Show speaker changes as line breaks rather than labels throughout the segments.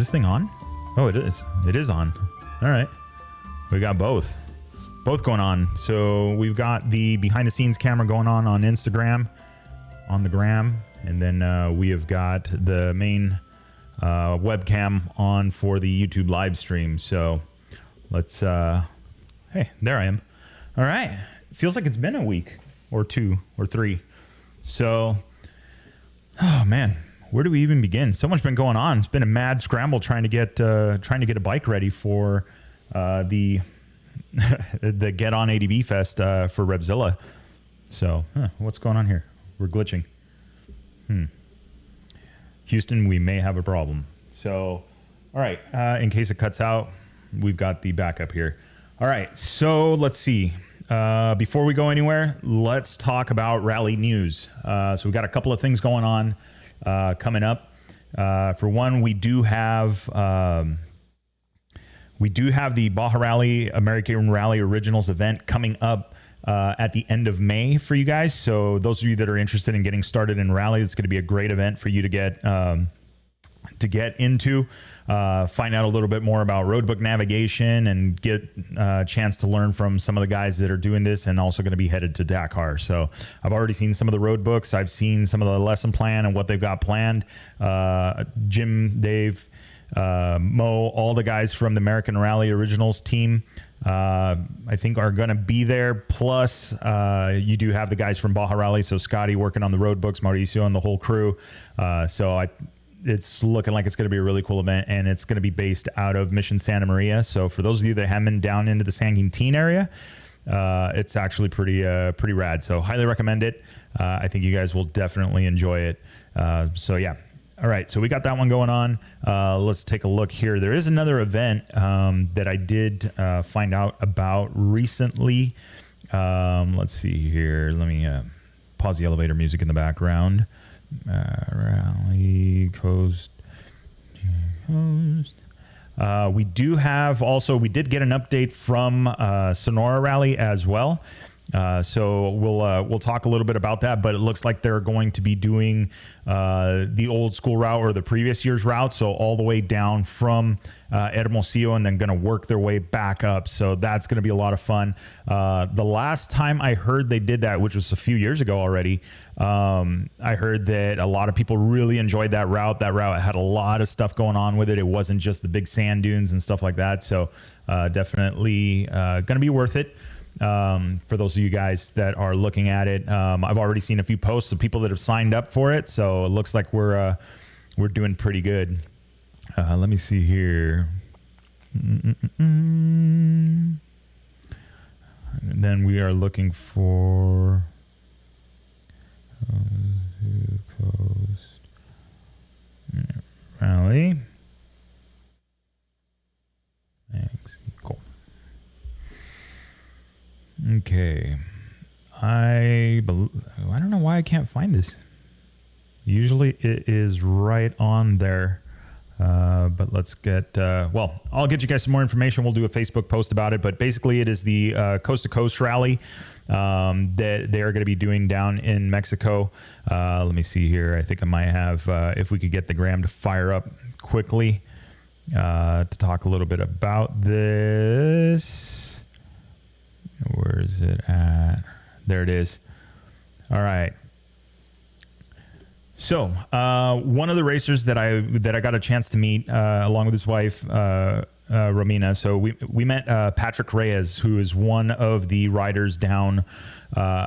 this thing on? Oh, it is. It is on. All right. We got both going on. So we've got the behind the scenes camera going on Instagram, on the gram. And then we have got the main webcam on for the YouTube live stream. So let's, hey, there I am. All right. Feels like it's been a week or 2 or 3. So, oh man, where do we even begin? So much been going on. It's been a mad scramble trying to get a bike ready for the Get On ADV Fest for Revzilla. So, what's going on here? We're glitching. Houston, we may have a problem. So, all right, in case it cuts out, we've got the backup here. All right, so let's see. Before we go anywhere, let's talk about rally news. So we've got a couple of things going on coming up. For one, we do have the Baja Rally American Rally Originals event coming up at the end of May for you guys. So those of you that are interested in getting started in rally, it's going to be a great event for you to get into, find out a little bit more about roadbook navigation and get a chance to learn from some of the guys that are doing this and also going to be headed to Dakar. So I've already seen some of the road books. I've seen some of the lesson plan and what they've got planned. Jim, Dave, Mo, all the guys from the American Rally Originals team, I think are going to be there. Plus, you do have the guys from Baja Rally. So Scotty working on the road books, Mauricio and the whole crew. It's looking like it's going to be a really cool event, and it's going to be based out of Mission Santa Maria. So for those of you that haven't been down into the San Quintin area, it's actually pretty rad. So highly recommend it. I think you guys will definitely enjoy it. So yeah. All right. So we got that one going on. Let's take a look here. There is another event that I did find out about recently. Let's see here. Let me pause the elevator music in the background. Rally Coast. We do have also, we did get an update from Sonora Rally as well. So we'll talk a little bit about that, but it looks like they're going to be doing the old school route or the previous year's route. So all the way down from Hermosillo and then going to work their way back up. So that's going to be a lot of fun. The last time I heard they did that, which was a few years ago already, I heard that a lot of people really enjoyed that route. That route had a lot of stuff going on with it. It wasn't just the big sand dunes and stuff like that. So definitely going to be worth it. For those of you guys that are looking at it, I've already seen a few posts of people that have signed up for it, so it looks like we're doing pretty good. Let me see here. And then we are looking for Coast Rally. Cool. Okay, I don't know why I can't find this. Usually it is right on there, but let's get, well, I'll get you guys some more information. We'll do a Facebook post about it, but basically it is the Coast to Coast Rally that they're going to be doing down in Mexico. Let me see here. I think I might have, if we could get the gram to fire up quickly to talk a little bit about this. Where is it at? There it is. All right. So one of the racers that I got a chance to meet along with his wife, Romina. So we met Patrick Reyes, who is one of the riders down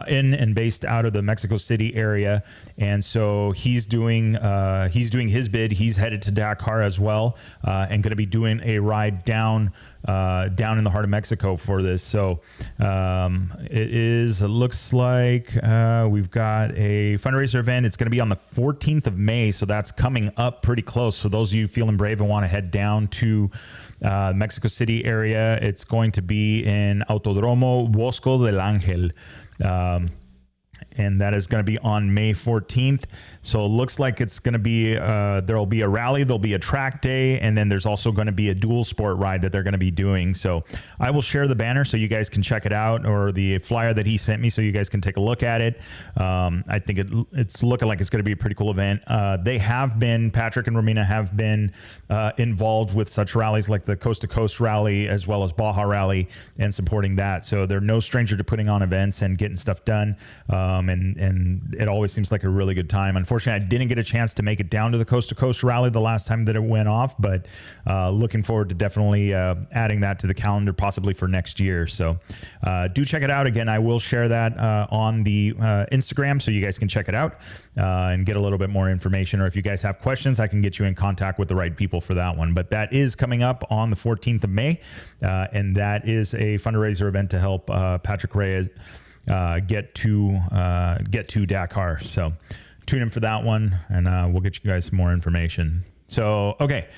in and based out of the Mexico City area. And so he's doing his bid. He's headed to Dakar as well, and going to be doing a ride down in the heart of Mexico for this. So it looks like we've got a fundraiser event. It's going to be on the 14th of May. So that's coming up pretty close. For those of you feeling brave and want to head down to Mexico City area, it's going to be in Autodromo Bosco del Ángel. and that is going to be on May 14th. So it looks like it's going to be, there'll be a rally, there'll be a track day, and then there's also going to be a dual sport ride that they're going to be doing. So I will share the banner so you guys can check it out, or the flyer that he sent me so you guys can take a look at it. I think it's looking like it's going to be a pretty cool event. They have been, Patrick and Romina have been involved with such rallies like the Coast to Coast rally as well as Baja rally and supporting that. So they're no stranger to putting on events and getting stuff done. And it always seems like a really good time. Unfortunately, I didn't get a chance to make it down to the Coast to Coast rally the last time that it went off, but looking forward to definitely adding that to the calendar, possibly for next year. So do check it out. Again, I will share that on the Instagram so you guys can check it out and get a little bit more information. Or if you guys have questions, I can get you in contact with the right people for that one. But that is coming up on the 14th of May, and that is a fundraiser event to help Patrick Reyes get to Dakar. So tune in for that one, and we'll get you guys some more information. So, okay.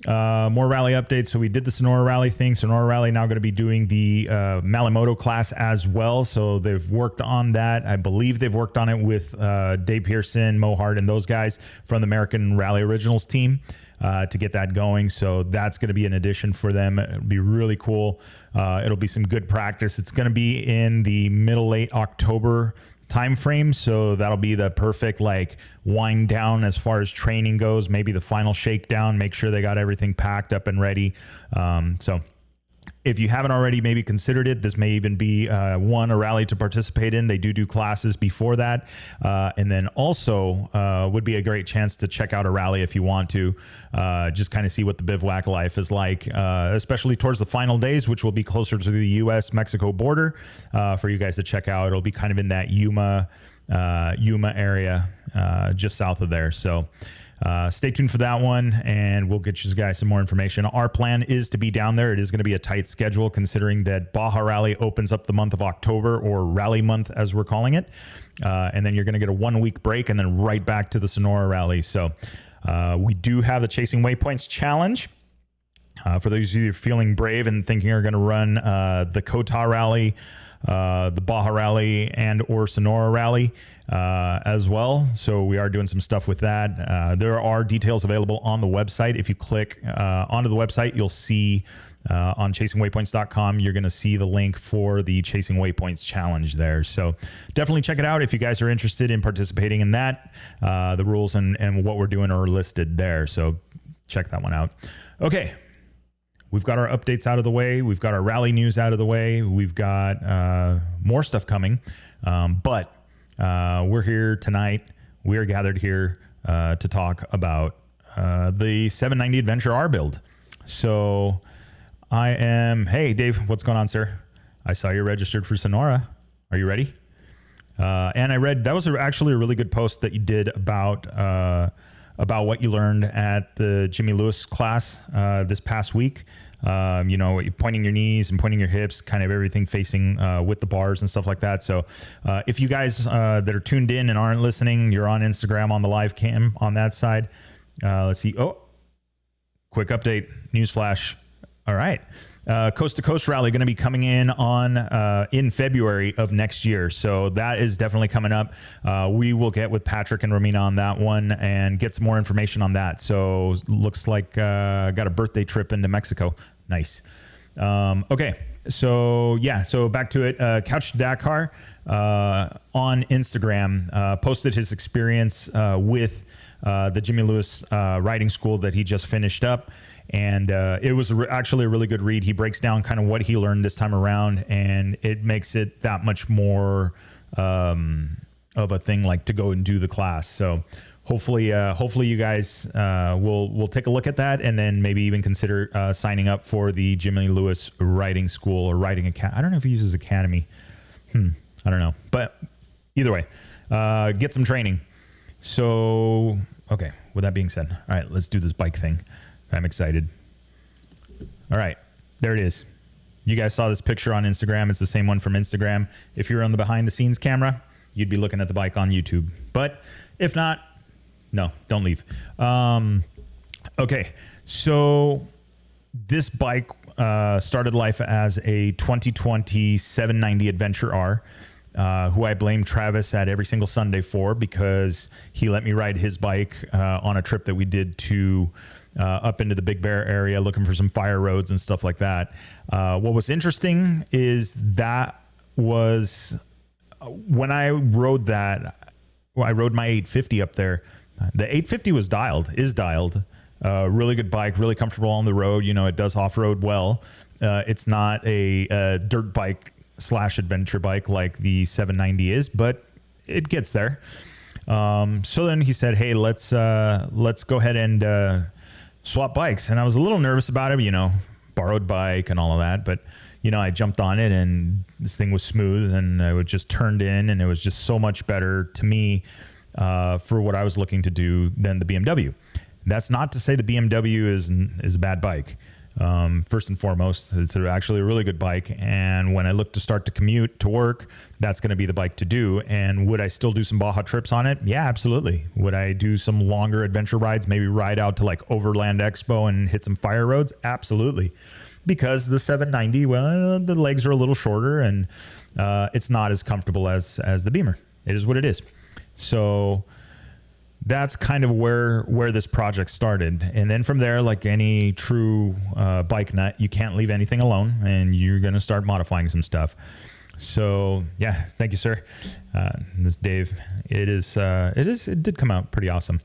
More rally updates. So we did the Sonora Rally thing. Sonora Rally now going to be doing the Malimoto class as well. So they've worked on that. I believe they've worked on it with Dave Pearson, Mo Hart, and those guys from the American Rally Originals team to get that going. So that's going to be an addition for them. It'll be really cool. It'll be some good practice. It's going to be in the late October time frame, so that'll be the perfect like wind down as far as training goes, maybe the final shakedown, make sure they got everything packed up and ready. So if you haven't already maybe considered it, this may even be a rally to participate in. They do classes before that, and then also would be a great chance to check out a rally if you want to just kind of see what the bivouac life is like, especially towards the final days, which will be closer to the US-Mexico border for you guys to check out. It'll be kind of in that Yuma area just south of there. So stay tuned for that one, and we'll get you guys some more information. Our plan is to be down there. It is going to be a tight schedule considering that Baja Rally opens up the month of October, or Rally Month as we're calling it. And then you're going to get a 1 week break and then right back to the Sonora Rally. So we do have the Chasing Waypoints Challenge. For those of you feeling brave and thinking you're going to run the Kota Rally, the Baja Rally, and or Sonora Rally as well. So we are doing some stuff with that. There are details available on the website. If you click onto the website, you'll see on chasingwaypoints.com, you're going to see the link for the Chasing Waypoints Challenge there. So definitely check it out if you guys are interested in participating in that. The rules and what we're doing are listed there. So check that one out. Okay. We've got our updates out of the way. We've got our rally news out of the way. We've got more stuff coming. But we're here tonight. We are gathered here to talk about the 790 Adventure R build. So hey, Dave, what's going on, sir? I saw you're registered for Sonora. Are you ready? And I read, that was actually a really good post that you did about what you learned at the Jimmy Lewis class this past week. Pointing your knees and pointing your hips, kind of everything facing with the bars and stuff like that. So if you guys that are tuned in and aren't listening, you're on Instagram on the live cam on that side. Let's see. Oh, quick update, news flash. All right. Coast to Coast Rally going to be coming in February of next year. So that is definitely coming up. We will get with Patrick and Romina on that one and get some more information on that. So looks like got a birthday trip into Mexico. Nice. Okay. So yeah, so back to it. Couch to Dakar on Instagram posted his experience with the Jimmy Lewis riding school that he just finished up. And it was actually a really good read. He breaks down kind of what he learned this time around, and it makes it that much more of a thing like to go and do the class. So hopefully you guys will take a look at that, and then maybe even consider signing up for the Jimmy Lewis riding school or riding academy. I don't know if he uses academy. I don't know, but either way, get some training. So, okay. With that being said, all right, let's do this bike thing. I'm excited. All right, there it is. You guys saw this picture on Instagram. It's the same one from Instagram. If you're on the behind the scenes camera, you'd be looking at the bike on YouTube. But if not, no, don't leave. Okay, so this bike started life as a 2020 790 Adventure R. who I blame Travis at every single Sunday for, because he let me ride his bike on a trip that we did to up into the Big Bear area looking for some fire roads and stuff like that. What was interesting is that was when I rode that, I rode my 850 up there. The 850 is dialed. Really good bike, really comfortable on the road. You know, it does off-road well. It's not a dirt bike / adventure bike like the 790 is, but it gets there. So then he said, hey, let's go ahead and swap bikes. And I was a little nervous about it, you know, borrowed bike and all of that. But, you know, I jumped on it and this thing was smooth and it just turned in, and it was just so much better to me for what I was looking to do than the BMW. That's not to say the BMW is a bad bike. First and foremost, it's actually a really good bike. And when I look to start to commute to work, that's going to be the bike to do. And would I still do some Baja trips on it? Yeah, absolutely. Would I do some longer adventure rides, maybe ride out to like Overland Expo and hit some fire roads? Absolutely. Because the 790, well, the legs are a little shorter and it's not as comfortable as the Beamer. It is what it is. So that's kind of where this project started. And then from there, like any true bike nut, you can't leave anything alone, and you're going to start modifying some stuff. So yeah, thank you, sir. This Dave, it did come out pretty awesome.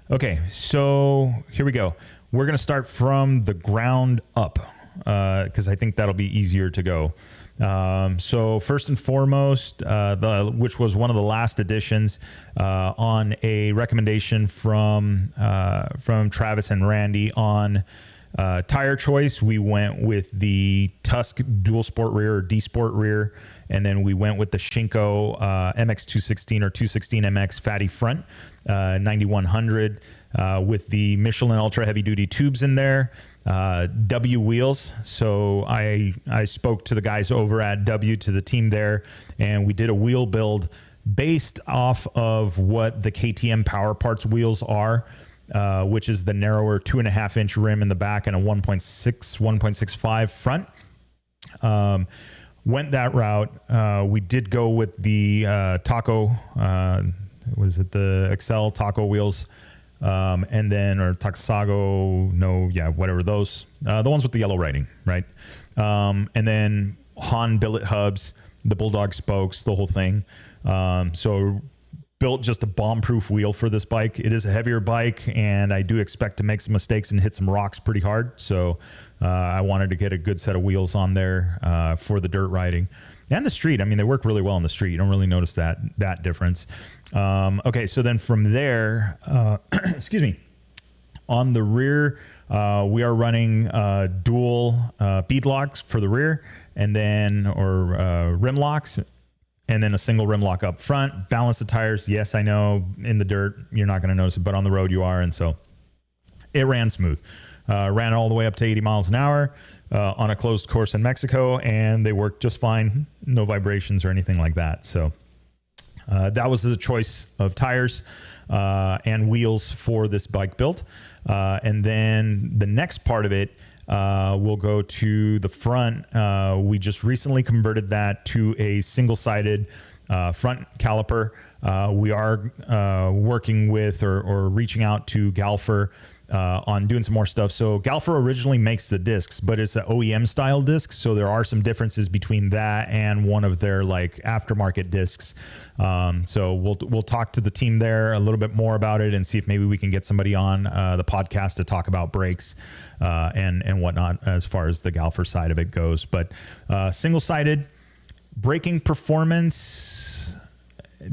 Okay, so here we go. We're going to start from the ground up because I think that'll be easier to go. So first and foremost, which was one of the last editions, on a recommendation from Travis and Randy on tire choice, we went with the Tusk dual sport rear or D sport rear, and then we went with the Shinko MX216 or 216 MX fatty front, 9100, with the Michelin ultra heavy duty tubes in there. W wheels. So I spoke to the guys over at W, to the team there, and we did a wheel build based off of what the KTM Power Parts wheels are, which is the narrower 2.5 inch rim in the back and a 1.65 front. Went that route. We did go with the Taco, was it the Excel Taco wheels? And then, or Taxago, whatever those, the ones with the yellow writing, right? And then Han billet hubs, the Bulldog spokes, the whole thing. So built just a bomb-proof wheel for this bike. It is a heavier bike, and I do expect to make some mistakes and hit some rocks pretty hard. So I wanted to get a good set of wheels on there for the dirt riding. And the street, I mean, they work really well on the street. You don't really notice that difference. Okay, so then from there, excuse me, on the rear, we are running dual bead locks for the rear, and then rim locks, and then a single rim lock up front. Balance the tires. Yes, I know in the dirt you're not going to notice it, but on the road you are, and so it ran smooth. Ran all the way up to 80 miles an hour. On a closed course in Mexico, and they worked just fine. No vibrations or anything like that. So that was the choice of tires and wheels for this bike build. And then the next part of it, we'll go to the front. We just recently converted that to a single-sided front caliper. We are working with or reaching out to Galfer on doing some more stuff. So Galfer originally makes the discs, but it's an OEM style disc. So there are some differences between that and one of their like aftermarket discs. So we'll talk to the team there a little bit more about it and see if maybe we can get somebody on the podcast to talk about brakes and whatnot as far as the Galfer side of it goes. But single-sided braking performance,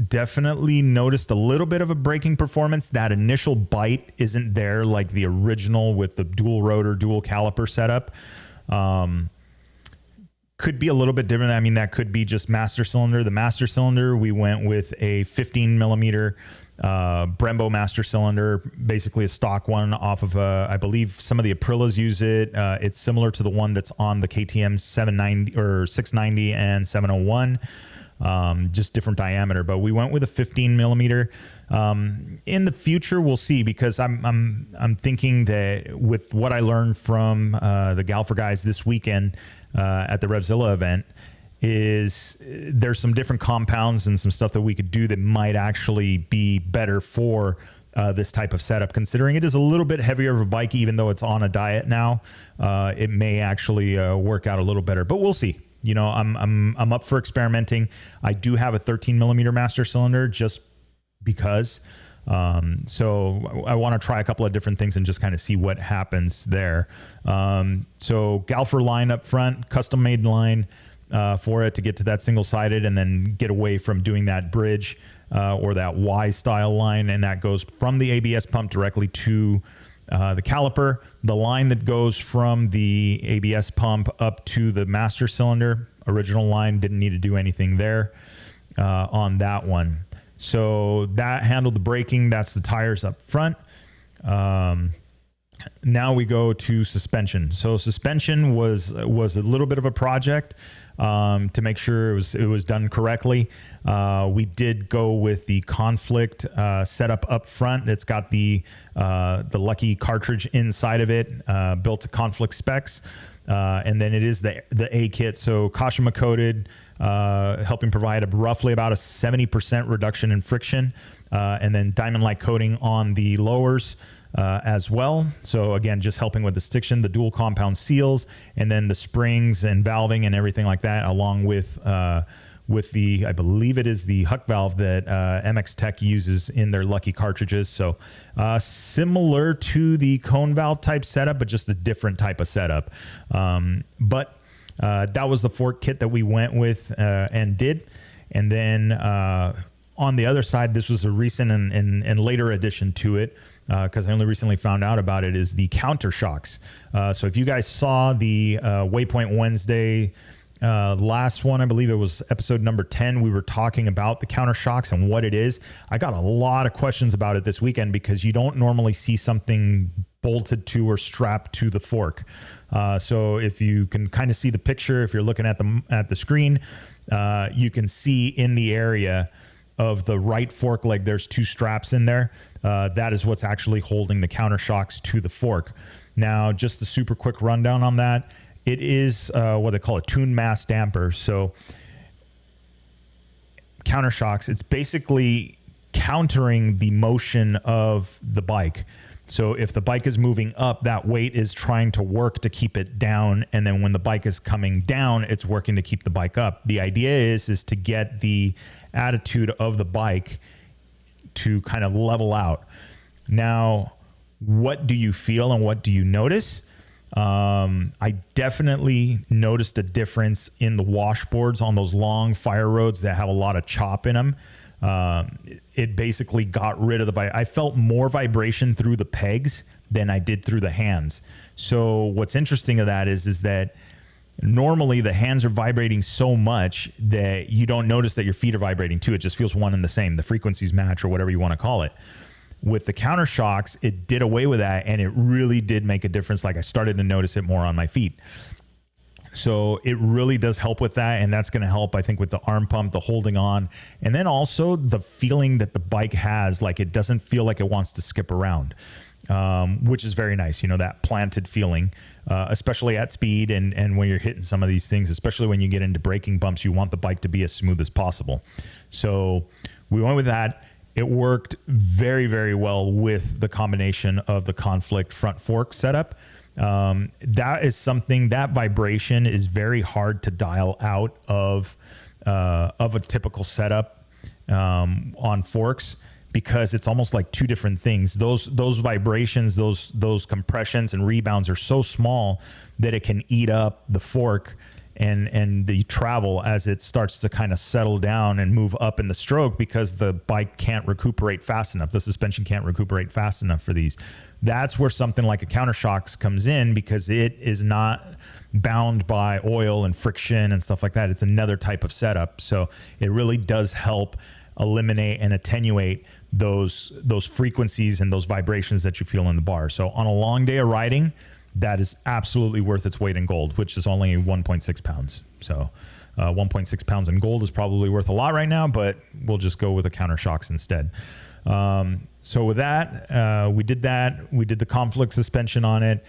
definitely noticed a little bit of a braking performance. That initial bite isn't there like the original with the dual rotor, dual caliper setup. Could be a little bit different. I mean, that could be just master cylinder. The master cylinder, we went with a 15 millimeter Brembo master cylinder, basically a stock one off of, I believe some of the Aprilas use it. It's similar to the one that's on the KTM 790 or 690 and 701. Just different diameter, but we went with a 15 millimeter. In the future, we'll see, because I'm thinking that with what I learned from the Galfer guys this weekend at the Revzilla event, is there's some different compounds and some stuff that we could do that might actually be better for this type of setup. Considering it is a little bit heavier of a bike, even though it's on a diet now, it may actually work out a little better. But we'll see. You know, I'm up for experimenting. I do have a 13 millimeter master cylinder just because. So I want to try a couple of different things and just kind of see what happens there. So Galfer line up front, custom made line for it to get to that single-sided and then get away from doing that bridge or that Y style line, and that goes from the ABS pump directly to the caliper. The line that goes from the ABS pump up to the master cylinder, original line, didn't need to do anything there on that one. So that handled the braking. That's the tires up front. Now we go to suspension. So suspension was a little bit of a project to make sure it was done correctly. We did go with the Conflict setup up front. It's got the Lucky cartridge inside of it, built to Conflict specs, and then it is the A kit. So Kashima coated, helping provide roughly about a 70% reduction in friction, and then diamond-like coating on the lowers as well. So again, just helping with the stiction, the dual compound seals, and then the springs and valving and everything like that, along with the, I believe it is the Huck valve that MX Tech uses in their Lucky cartridges. So similar to the cone valve type setup, but just a different type of setup. But that was the fork kit that we went with and did. And then on the other side, this was a recent and later addition to it, because I only recently found out about it, is the counter shocks. So if you guys saw the Waypoint Wednesday last one, I believe it was episode number 10, we were talking about the counter shocks and what it is. I got a lot of questions about it this weekend because you don't normally see something bolted to or strapped to the fork. So if you can kind of see the picture, if you're looking at the screen, you can see in the area of the right fork leg, there's two straps in there. That is what's actually holding the counter shocks to the fork. Now, just a super quick rundown on that. It is what they call a tune mass damper. So counter shocks, it's basically countering the motion of the bike. So if the bike is moving up, that weight is trying to work to keep it down. And then when the bike is coming down, it's working to keep the bike up. The idea is to get the attitude of the bike to kind of level out. Now, what do you feel and what do you notice? I definitely noticed a difference in the washboards on those long fire roads that have a lot of chop in them. It basically got rid of I felt more vibration through the pegs than I did through the hands. So what's interesting of that is that normally the hands are vibrating so much that you don't notice that your feet are vibrating too. It just feels one and the same. The frequencies match or whatever you want to call it. With the counter shocks, it did away with that, and it really did make a difference. Like I started to notice it more on my feet. So it really does help with that, and that's going to help, I think, with the arm pump, the holding on, and then also the feeling that the bike has, like it doesn't feel like it wants to skip around, which is very nice, you know, that planted feeling, especially at speed and when you're hitting some of these things, especially when you get into braking bumps, you want the bike to be as smooth as possible. So we went with that. It worked very, very well with the combination of the Conflict front fork setup. That is something, that vibration is very hard to dial out of a typical setup on forks, because it's almost like two different things. Those vibrations, those compressions and rebounds are so small that it can eat up the fork and the travel as it starts to kind of settle down and move up in the stroke, because the bike can't recuperate fast enough. The suspension can't recuperate fast enough for these. That's where something like a counter shocks comes in, because it is not bound by oil and friction and stuff like that. It's another type of setup. So it really does help eliminate and attenuate those frequencies and those vibrations that you feel in the bar. So on a long day of riding, that is absolutely worth its weight in gold, which is only 1.6 pounds. So 1.6 pounds in gold is probably worth a lot right now, but we'll just go with the counter shocks instead. So with that, we did that. We did the Conflict suspension on it.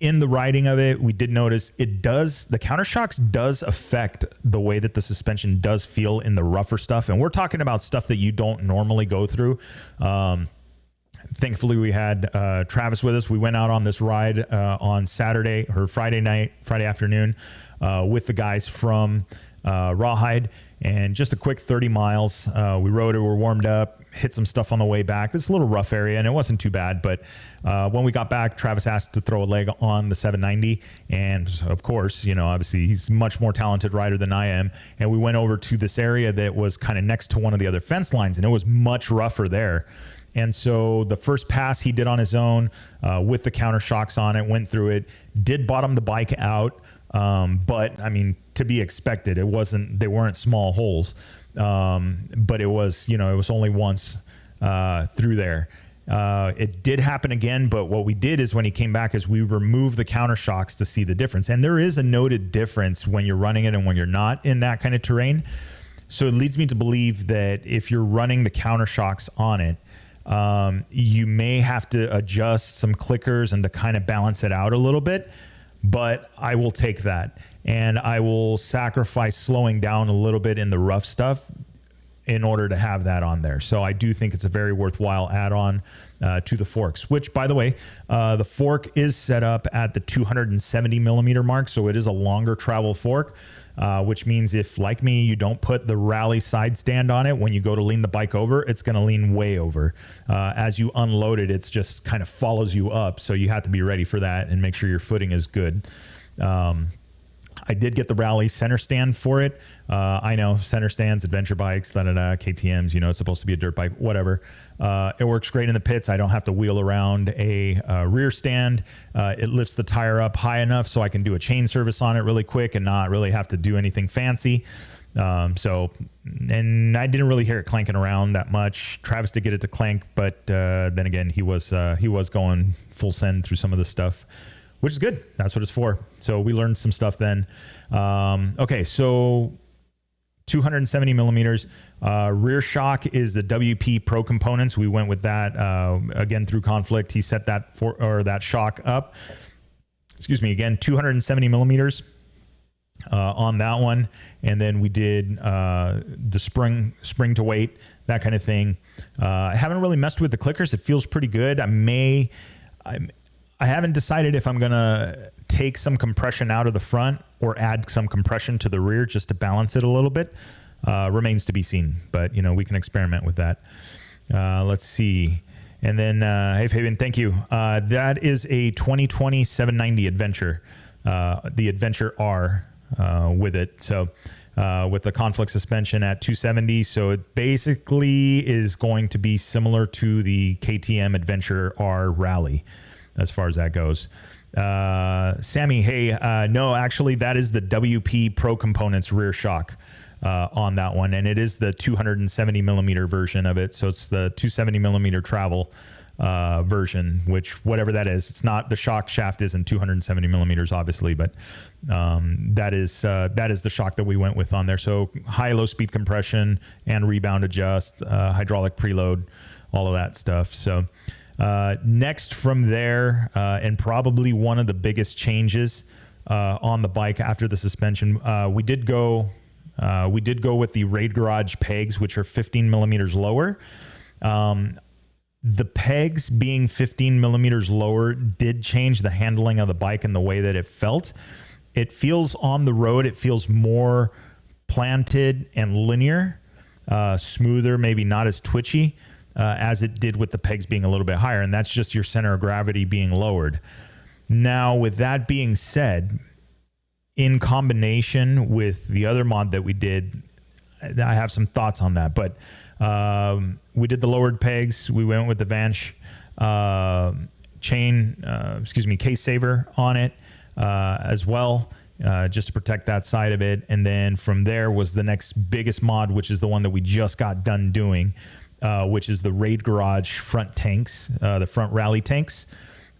in the riding of it, we did notice the counter shocks does affect the way that the suspension does feel in the rougher stuff. And we're talking about stuff that you don't normally go through. Thankfully, we had Travis with us. We went out on this ride on Saturday or Friday afternoon with the guys from Rawhide, and just a quick 30 miles. We rode it, we're warmed up, hit some stuff on the way back. It's a little rough area, and it wasn't too bad. But when we got back, Travis asked to throw a leg on the 790. And of course, obviously he's a much more talented rider than I am. And we went over to this area that was kind of next to one of the other fence lines, and it was much rougher there. And so the first pass he did on his own with the counter shocks on it, went through it, did bottom the bike out. But I mean, to be expected, they weren't small holes. But it was, it was only once through there. It did happen again, but what we did is when he came back is we removed the counter shocks to see the difference. And there is a noted difference when you're running it and when you're not in that kind of terrain. So it leads me to believe that if you're running the counter shocks on it, you may have to adjust some clickers and to kind of balance it out a little bit, but I will take that, and I will sacrifice slowing down a little bit in the rough stuff in order to have that on there. So I do think it's a very worthwhile add-on to the forks, which, by the way, the fork is set up at the 270 millimeter mark. So it is a longer travel fork, which means if, like me, you don't put the rally side stand on it, when you go to lean the bike over, it's going to lean way over. As you unload it, it's just kind of follows you up. So you have to be ready for that and make sure your footing is good. I did get the rally center stand for it. I know center stands, adventure bikes, KTMs, it's supposed to be a dirt bike, whatever. It works great in the pits. I don't have to wheel around a rear stand. It lifts the tire up high enough so I can do a chain service on it really quick and not really have to do anything fancy. And I didn't really hear it clanking around that much. Travis did get it to clank, but then again, he was going full send through some of the stuff, which is good. That's what it's for. So we learned some stuff then. Okay, so 270 millimeters. Rear shock is the WP Pro Components. We went with that again through conflict. He set that shock up. Excuse me. Again, 270 millimeters on that one, and then we did the spring to weight, that kind of thing. I haven't really messed with the clickers. It feels pretty good. I haven't decided if I'm going to take some compression out of the front or add some compression to the rear just to balance it a little bit. Remains to be seen, but we can experiment with that. Let's see. And then, hey Fabian, thank you. That is a 2020 790 Adventure, the Adventure R with it. So with the conflict suspension at 270. So it basically is going to be similar to the KTM Adventure R Rally as far as that goes. Sammy, hey, no, actually that is the WP Pro Components rear shock on that one. And it is the 270 millimeter version of it. So it's the 270 millimeter travel version, which whatever that is, it's not, the shock shaft isn't 270 millimeters, obviously, but that is the shock that we went with on there. So high, low speed compression and rebound adjust, hydraulic preload, all of that stuff. So next from there, and probably one of the biggest changes on the bike after the suspension, we did go with the Raid Garage pegs, which are 15 millimeters lower. The pegs being 15 millimeters lower did change the handling of the bike and the way that it felt. It feels on the road, it feels more planted and linear, smoother, maybe not as twitchy as it did with the pegs being a little bit higher. And that's just your center of gravity being lowered. Now, with that being said, in combination with the other mod that we did, I have some thoughts on that, but we did the lowered pegs. We went with the Vanch case saver on it as well, just to protect that side of it. And then from there was the next biggest mod, which is the one that we just got done doing, which is the Raid Garage front tanks, the front rally tanks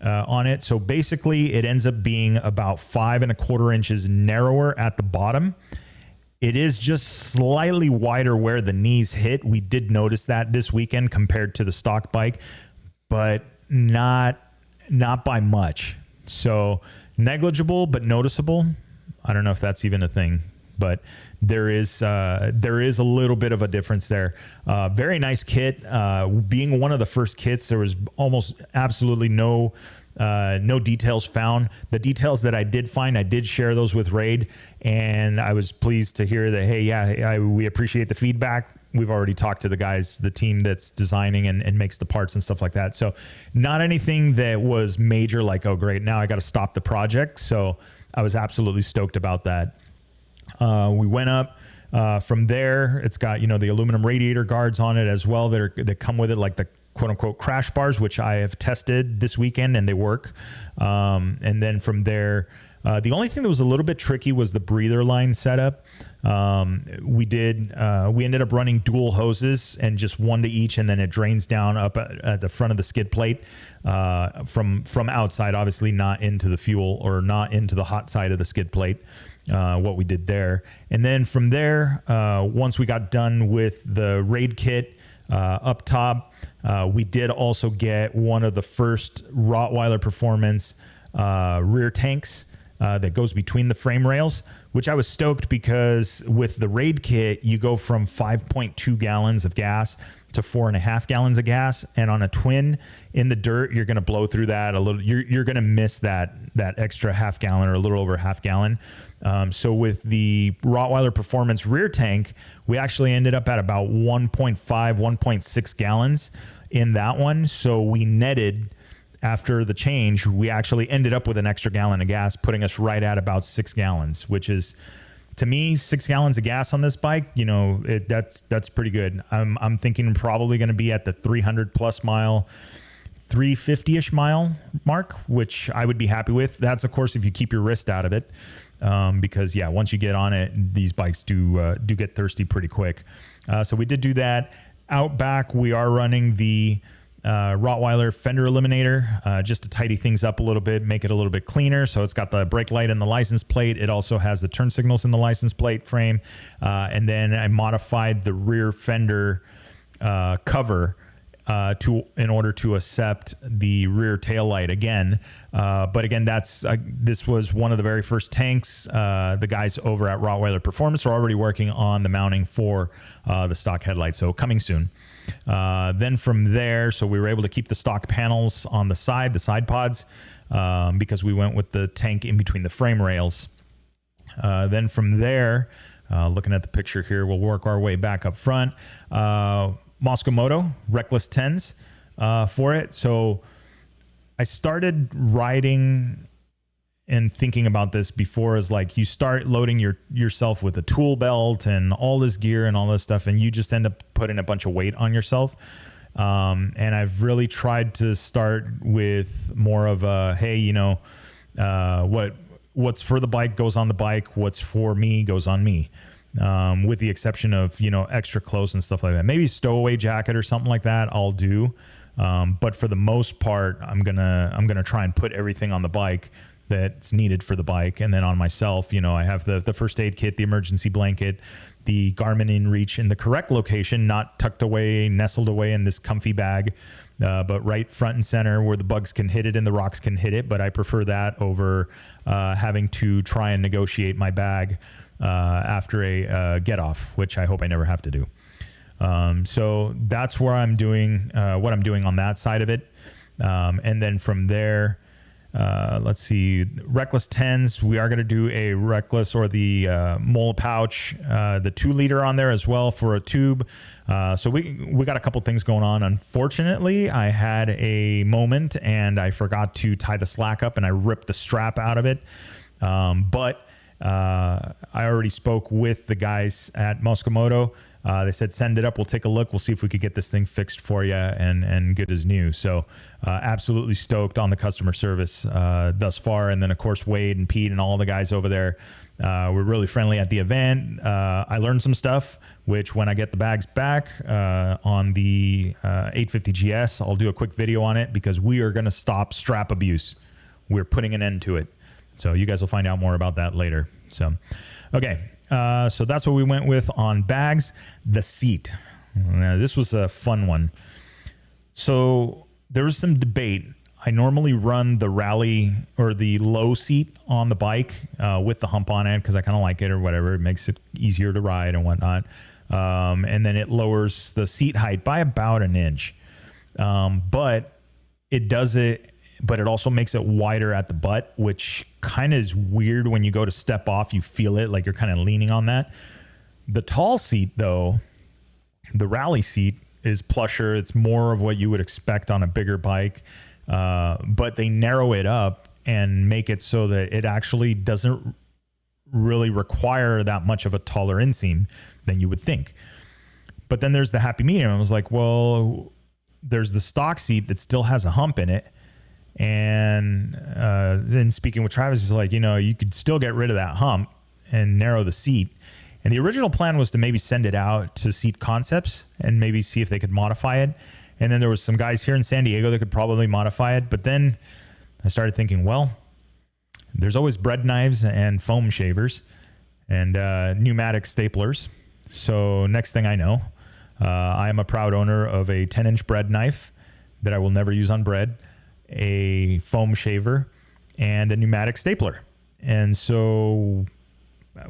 on it. So basically it ends up being about 5¼ inches narrower at the bottom. It is just slightly wider where the knees hit. We did notice that this weekend compared to the stock bike, but not by much. So negligible, but noticeable. I don't know if that's even a thing, but there is a little bit of a difference there. Very nice kit. Being one of the first kits, there was almost absolutely no details found. The details that I did find, I did share those with Raid, and I was pleased to hear that, hey, we appreciate the feedback. We've already talked to the guys, the team that's designing and makes the parts and stuff like that. So not anything that was major, like, oh, great, now I got to stop the project. So I was absolutely stoked about that. We went up from there. It's got, the aluminum radiator guards on it as well that come with it, like the quote unquote crash bars, which I have tested this weekend and they work. And then from there, the only thing that was a little bit tricky was the breather line setup. We ended up running dual hoses and just one to each, and then it drains down up at the front of the skid plate from outside, obviously not into the fuel or not into the hot side of the skid plate. What we did there. And then from there, once we got done with the Raid kit up top, we did also get one of the first Rottweiler Performance rear tanks that goes between the frame rails, which I was stoked because with the Raid kit, you go from 5.2 gallons of gas to 4.5 gallons of gas. And on a twin in the dirt, you're going to blow through that a little. You're going to miss that extra half gallon or a little over half gallon. So with the Rottweiler Performance rear tank, we actually ended up at about 1.5, 1.6 gallons in that one. So we netted, after the change, we actually ended up with an extra gallon of gas, putting us right at about 6 gallons, which is, to me, 6 gallons of gas on this bike, that's pretty good. I'm thinking probably going to be at the 300 plus mile, 350-ish mile mark, which I would be happy with. That's, of course, if you keep your wrist out of it. Because once you get on it, these bikes do get thirsty pretty quick. So we did do that. Out back, we are running the Rottweiler fender eliminator just to tidy things up a little bit, make it a little bit cleaner. So it's got the brake light in the license plate. It also has the turn signals in the license plate frame. And then I modified the rear fender cover in order to accept the rear tail light again. But again, this was one of the very first tanks. The guys over at Rottweiler Performance are already working on the mounting for the stock headlight, so coming soon. Then from there, so we were able to keep the stock panels on the side pods, because we went with the tank in between the frame rails. Then from there, looking at the picture here, we'll work our way back up front. Mosko Reckless 10s for it. So I started riding and thinking about this before, is like, you start loading yourself with a tool belt and all this gear and all this stuff, and you just end up putting a bunch of weight on yourself. And I've really tried to start with more of a, hey, what's for the bike goes on the bike. What's for me goes on me. With the exception of, extra clothes and stuff like that. Maybe stowaway jacket or something like that I'll do. But for the most part, I'm gonna try and put everything on the bike that's needed for the bike. And then on myself, I have the first aid kit, the emergency blanket, the Garmin InReach in the correct location, not tucked away, nestled away in this comfy bag, but right front and center where the bugs can hit it and the rocks can hit it. But I prefer that over having to try and negotiate my bag after a get off, which I hope I never have to do. So that's where I'm doing what I'm doing on that side of it. And then from there, let's see, Reckless 10s, we are going to do a Reckless or the mole pouch, the 2-liter on there as well for a tube. So we got a couple things going on. Unfortunately, I had a moment and I forgot to tie the slack up and I ripped the strap out of it. But I already spoke with the guys at Mosko. They said, send it up. We'll take a look. We'll see if we could get this thing fixed for you and good as new. So absolutely stoked on the customer service thus far. And then, of course, Wade and Pete and all the guys over there were really friendly at the event. I learned some stuff, which when I get the bags back on the 850 GS, I'll do a quick video on it because we are going to stop strap abuse. We're putting an end to it. So you guys will find out more about that later. So, okay. So that's what we went with on bags. The seat. Now, this was a fun one. So there was some debate. I normally run the rally or the low seat on the bike with the hump on it because I kind of like it or whatever. It makes it easier to ride and whatnot. And then it lowers the seat height by about an inch. But it also makes it wider at the butt, which kind of is weird when you go to step off. You feel it like you're kind of leaning on that. The tall seat, though, the rally seat is plusher. It's more of what you would expect on a bigger bike. But they narrow it up and make it so that it actually doesn't really require that much of a taller inseam than you would think. But then there's the happy medium. I was like, well, there's the stock seat that still has a hump in it. And then speaking with Travis, he's like, you could still get rid of that hump and narrow the seat. And the original plan was to maybe send it out to Seat Concepts and maybe see if they could modify it. And then there was some guys here in San Diego that could probably modify it. But then I started thinking, well, there's always bread knives and foam shavers and pneumatic staplers. So next thing I know, I am a proud owner of a 10-inch bread knife that I will never use on bread, a foam shaver, and a pneumatic stapler. And so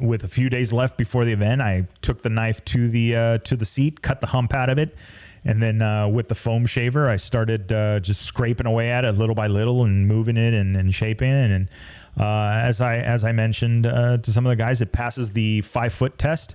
with a few days left before the event, I took the knife to the seat, cut the hump out of it, and then with the foam shaver, I started just scraping away at it little by little and moving it and shaping it. And as I mentioned to some of the guys, it passes the 5-foot test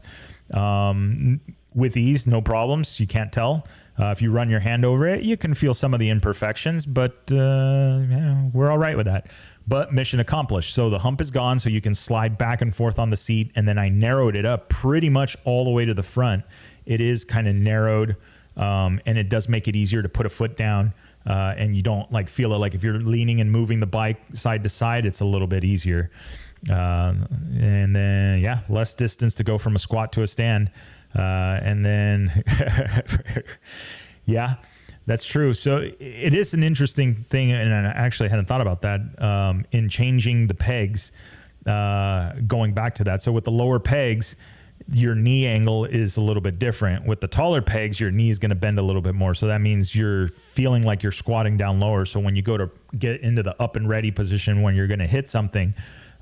with ease, no problems. You can't tell. If you run your hand over it, you can feel some of the imperfections, but we're all right with that. But mission accomplished. So the hump is gone, so you can slide back and forth on the seat. And then I narrowed it up pretty much all the way to the front. It is kind of narrowed, and it does make it easier to put a foot down. And you don't feel it like if you're leaning and moving the bike side to side, it's a little bit easier. And then, less distance to go from a squat to a stand. And then, that's true. So it is an interesting thing, and I actually hadn't thought about that in changing the pegs, going back to that. So with the lower pegs, your knee angle is a little bit different. With the taller pegs, your knee is going to bend a little bit more. So that means you're feeling like you're squatting down lower. So when you go to get into the up and ready position, when you're going to hit something,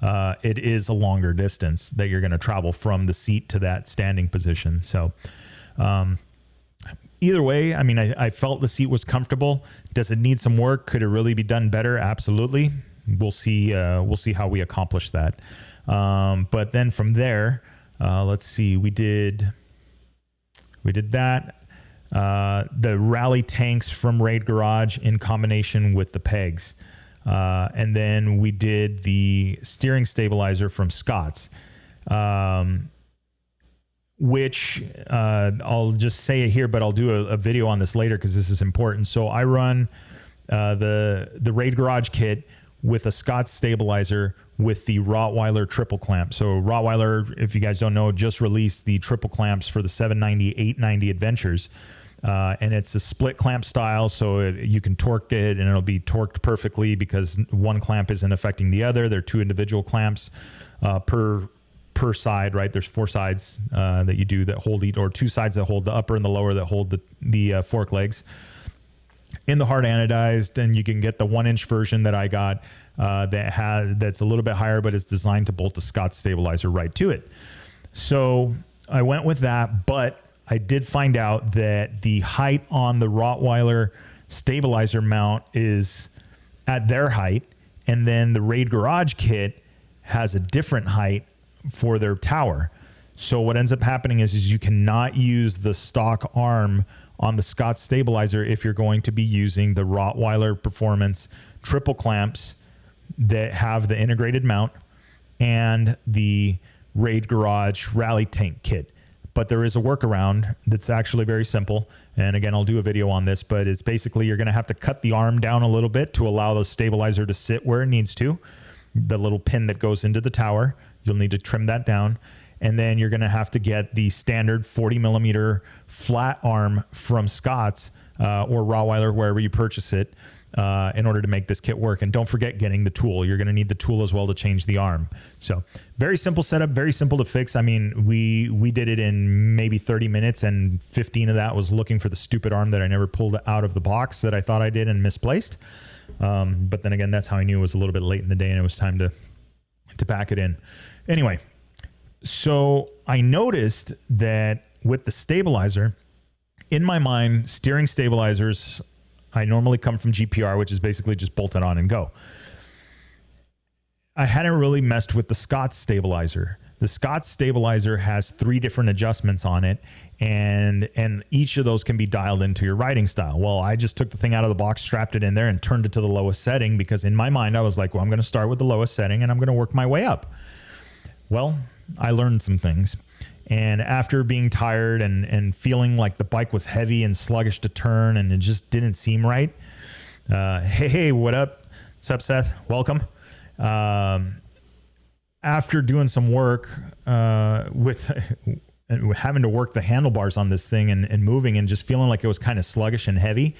it is a longer distance that you're going to travel from the seat to that standing position. So, either way, I mean, I felt the seat was comfortable. Does it need some work? Could it really be done better? Absolutely. We'll see how we accomplish that. But then from there, let's see, we did that. The rally tanks from Raid Garage in combination with the pegs. And then we did the steering stabilizer from Scott's, which I'll just say it here, but I'll do a video on this later because this is important. So I run the Raid Garage kit with a Scott's stabilizer with the Rottweiler triple clamp. So Rottweiler, if you guys don't know, just released the triple clamps for the 790, 890 Adventures. And it's a split clamp style, so you can torque it and it'll be torqued perfectly because one clamp isn't affecting the other. They're two individual clamps per side, right? There's 4 sides that you do that hold or 2 sides that hold the upper and the lower that hold the fork legs. In the hard anodized, and you can get the 1-inch version that I got that's a little bit higher, but it's designed to bolt the Scott's stabilizer right to it. So I went with that, but I did find out that the height on the Rottweiler stabilizer mount is at their height, and then the Raid Garage kit has a different height for their tower. So what ends up happening is you cannot use the stock arm on the Scott's stabilizer if you're going to be using the Rottweiler Performance triple clamps that have the integrated mount and the Raid Garage Rally Tank kit. But there is a workaround that's actually very simple. And again, I'll do a video on this, but it's basically you're going to have to cut the arm down a little bit to allow the stabilizer to sit where it needs to. The little pin that goes into the tower, you'll need to trim that down. And then you're going to have to get the standard 40 millimeter flat arm from Scott's or Rottweiler, wherever you purchase it, in order to make this kit work. And don't forget getting the tool. You're going to need the tool as well to change the arm. So very simple setup, very simple to fix. I mean, we did it in maybe 30 minutes, and 15 of that was looking for the stupid arm that I never pulled out of the box that I thought I did and misplaced. But then again, that's how I knew it was a little bit late in the day and it was time to pack it in. Anyway, so I noticed that with the stabilizer, in my mind, steering stabilizers, I normally come from GPR, which is basically just bolt it on and go. I hadn't really messed with the Scott's stabilizer. The Scott's stabilizer has 3 different adjustments on it, and each of those can be dialed into your riding style. Well, I just took the thing out of the box, strapped it in there, and turned it to the lowest setting because in my mind, I was like, well, I'm going to start with the lowest setting, and I'm going to work my way up. Well, I learned some things. And after being tired and feeling like the bike was heavy and sluggish to turn, and it just didn't seem right. Hey, what up? What's up, Seth? Welcome. After doing some work with having to work the handlebars on this thing and moving and just feeling like it was kind of sluggish and heavy,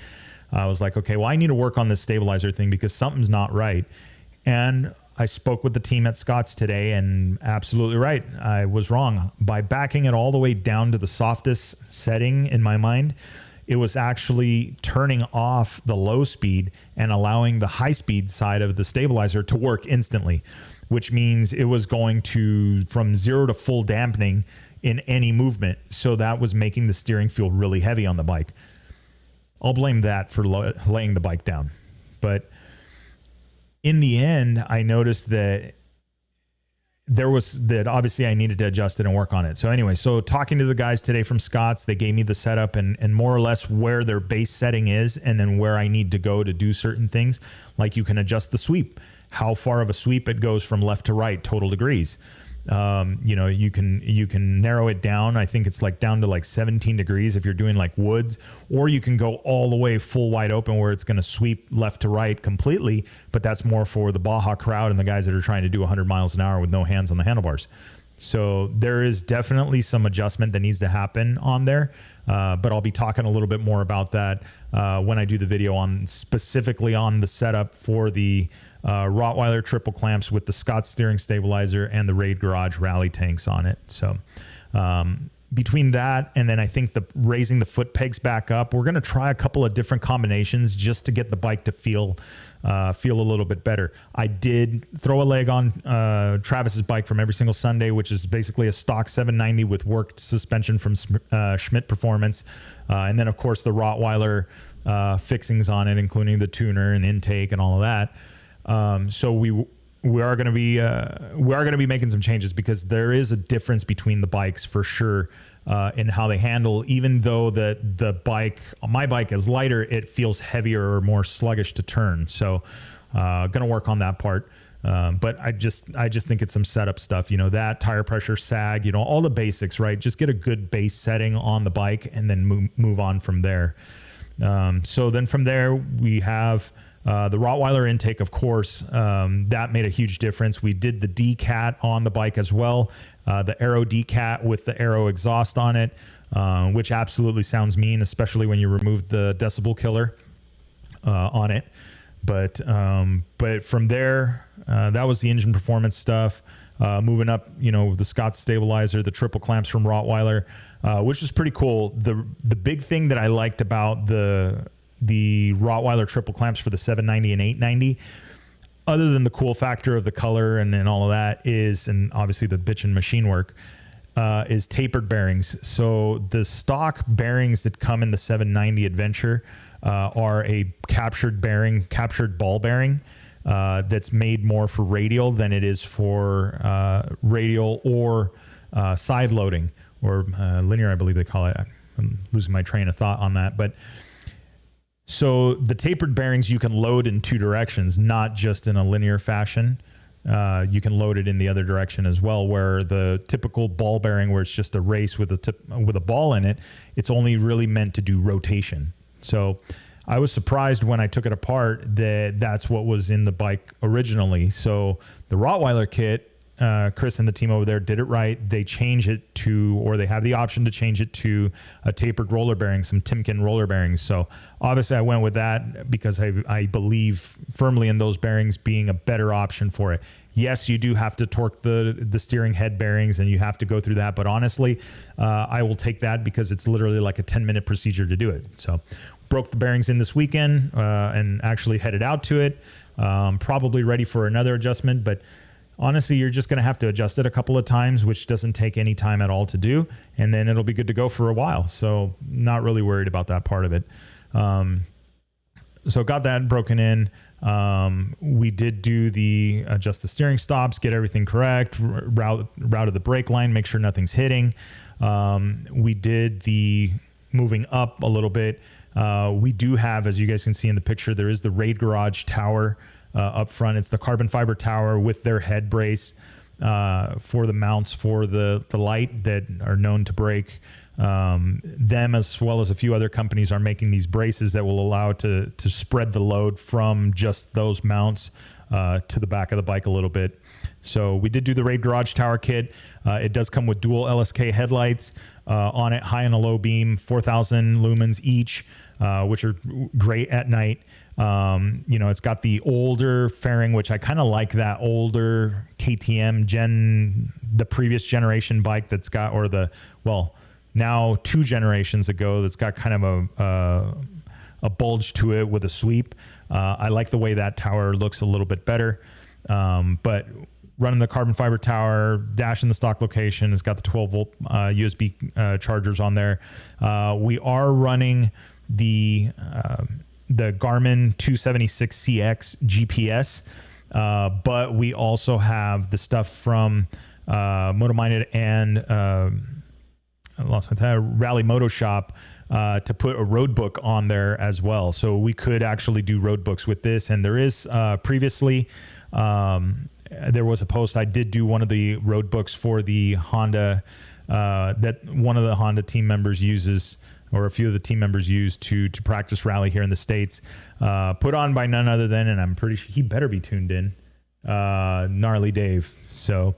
I was like, okay, well, I need to work on this stabilizer thing because something's not right. And I spoke with the team at Scott's today, and absolutely right. I was wrong. By backing it all the way down to the softest setting in my mind, it was actually turning off the low speed and allowing the high speed side of the stabilizer to work instantly, which means it was going to from 0 to full dampening in any movement. So that was making the steering feel really heavy on the bike. I'll blame that for laying the bike down. But in the end, I noticed that obviously I needed to adjust it and work on it. So anyway, so talking to the guys today from Scott's, they gave me the setup and more or less where their base setting is and then where I need to go to do certain things. Like you can adjust the sweep, how far of a sweep it goes from left to right, total degrees. You can narrow it down. I think it's like down to like 17 degrees if you're doing like woods, or you can go all the way full wide open where it's going to sweep left to right completely. But that's more for the Baja crowd and the guys that are trying to do 100 miles an hour with no hands on the handlebars. So there is definitely some adjustment that needs to happen on there. But I'll be talking a little bit more about that when I do the video on specifically on the setup for the Rottweiler triple clamps with the Scott steering stabilizer and the Raid Garage rally tanks on it. So between that and then I think the raising the foot pegs back up, we're going to try a couple of different combinations just to get the bike to feel a little bit better. I did throw a leg on Travis's bike from Every Single Sunday, which is basically a stock 790 with worked suspension from Schmidt Performance. And then of course the Rottweiler fixings on it, including the tuner and intake and all of that. So we are going to be making some changes because there is a difference between the bikes for sure in how they handle. Even though my bike is lighter, it feels heavier or more sluggish to turn. So going to work on that part. But I just think it's some setup stuff, that tire pressure, sag, all the basics, right? Just get a good base setting on the bike and then move on from there. So then from there we have the Rottweiler intake, of course, that made a huge difference. We did the D-Cat on the bike as well, the Aero D-Cat with the Aero exhaust on it, which absolutely sounds mean, especially when you remove the decibel killer on it. But from there, that was the engine performance stuff. Moving up, the Scott stabilizer, the triple clamps from Rottweiler, which was pretty cool. The big thing that I liked about the Rottweiler triple clamps for the 790 and 890, other than the cool factor of the color and all of that, and obviously the bitchin' machine work, is tapered bearings. So the stock bearings that come in the 790 Adventure are a captured ball bearing that's made more for radial than it is for radial or side loading or linear, I believe they call it. I'm losing my train of thought on that, but so the tapered bearings you can load in 2 directions, not just in a linear fashion. You can load it in the other direction as well, where the typical ball bearing, where it's just a race with a ball in it, it's only really meant to do rotation. So I was surprised when I took it apart that that's what was in the bike originally. So the Rottweiler kit, Chris and the team over there did it right. They change it to, or they have the option to change it to a tapered roller bearing, some Timken roller bearings. So obviously I went with that because I believe firmly in those bearings being a better option for it. Yes, you do have to torque the steering head bearings, and you have to go through that. But honestly, I will take that because it's literally like a 10-minute procedure to do it. So broke the bearings in this weekend and actually headed out to it. Probably ready for another adjustment, but honestly, you're just going to have to adjust it a couple of times, which doesn't take any time at all to do. And then it'll be good to go for a while. So not really worried about that part of it. So got that broken in. We did do adjust the steering stops, get everything correct, route of the brake line, make sure nothing's hitting. We did the moving up a little bit. We do have, as you guys can see in the picture, there is the Raid Garage tower up front. It's the carbon fiber tower with their head brace for the mounts for the light that are known to break. Them, as well as a few other companies, are making these braces that will allow to spread the load from just those mounts to the back of the bike a little bit. So we did do the Raid Garage tower kit. It does come with dual LSK headlights on it, high and a low beam, 4,000 lumens each, which are great at night. It's got the older fairing, which I kind of like that older KTM the previous generation bike that's got, now 2 generations ago, that's got kind of a bulge to it with a sweep. I like the way that tower looks a little bit better. But running the carbon fiber tower, dash in the stock location, it's got the 12 volt USB chargers on there. We are running the Garmin 276CX GPS, but we also have the stuff from Moto-Minded and Rally Moto Shop to put a road book on there as well. So we could actually do road books with this. And there is previously, there was a post. I did do one of the road books for the Honda that one of the Honda team members uses, or a few of the team members use to practice rally here in the States, put on by none other than, and I'm pretty sure he better be tuned in, Gnarly Dave. So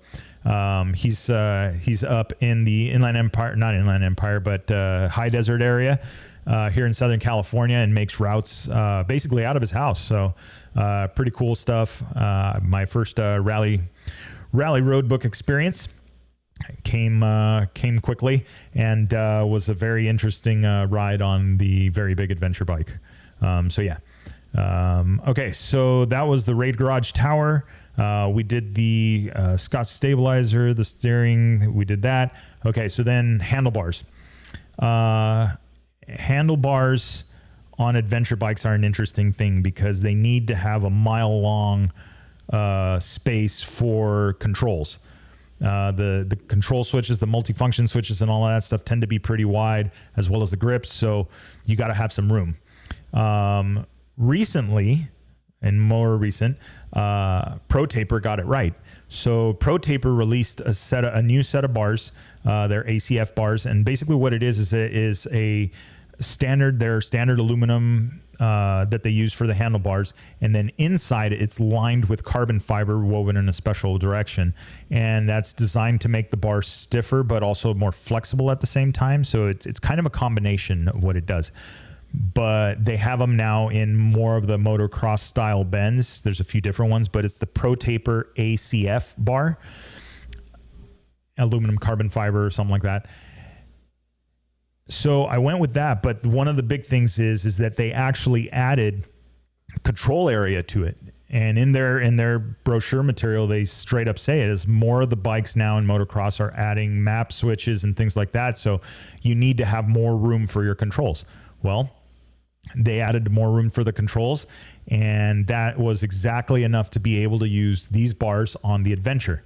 he's up in the Inland Empire, not Inland Empire, but high desert area here in Southern California, and makes routes basically out of his house. So pretty cool stuff. My first rally road book experience came quickly, and was a very interesting ride on the very big adventure bike. Okay, so that was the Raid Garage tower. We did the Scott stabilizer, the steering, we did that. Okay, so then handlebars. Handlebars on adventure bikes are an interesting thing because they need to have a mile long space for controls. The control switches, the multifunction switches, and all of that stuff tend to be pretty wide, as well as the grips. So you got to have some room. Recently, and more recent, Pro Taper got it right. So Pro Taper released a new set of bars, their ACF bars, and basically what it is a standard, their standard aluminum that they use for the handlebars, and then inside it's lined with carbon fiber woven in a special direction, and that's designed to make the bar stiffer but also more flexible at the same time. So it's kind of a combination of what it does. But they have them now in more of the motocross style bends. There's a few different ones, but it's the Pro Taper ACF bar, aluminum carbon fiber or something like that. So I went with that, but one of the big things is that they actually added control area to it. And in their brochure material, they straight up say it, as more of the bikes now in motocross are adding map switches and things like that. So you need to have more room for your controls. Well, they added more room for the controls, and that was exactly enough to be able to use these bars on the Adventure.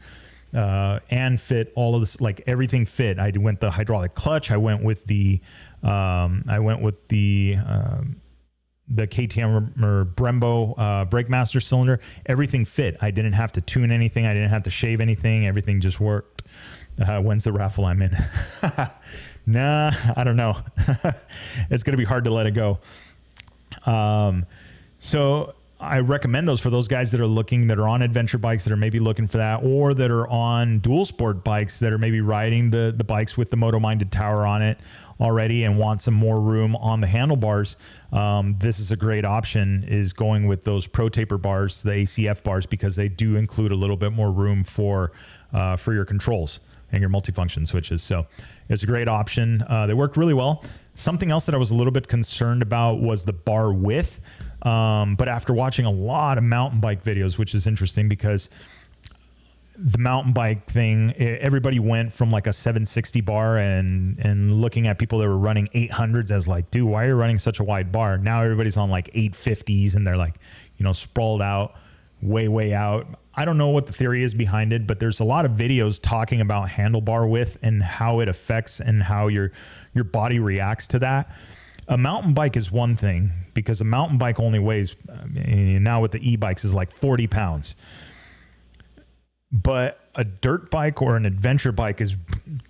And fit all of this, like everything fit. I went the hydraulic clutch. I went with the KTM or Brembo Brakemaster cylinder. Everything fit. I didn't have to tune anything. I didn't have to shave anything. Everything just worked. When's the raffle I'm in? Nah, I don't know. It's gonna be hard to let it go. So I recommend those for those guys that are on adventure bikes that are maybe looking for that, or that are on dual sport bikes that are maybe riding the bikes with the moto-minded tower on it already and want some more room on the handlebars. This is a great option, is going with those Pro Taper bars, the ACF bars, because they do include a little bit more room for your controls and your multifunction switches. So it's a great option. They worked really well. Something else that I was a little bit concerned about was the bar width. But after watching a lot of mountain bike videos, which is interesting because the mountain bike thing, everybody went from like a 760 bar and looking at people that were running 800s as like, dude, why are you running such a wide bar? Now everybody's on like 850s and they're like, sprawled out, way out. I don't know what the theory is behind it, but there's a lot of videos talking about handlebar width and how it affects and how your body reacts to that. A mountain bike is one thing, because a mountain bike only weighs, now with the e-bikes, is like 40 pounds. But a dirt bike or an adventure bike is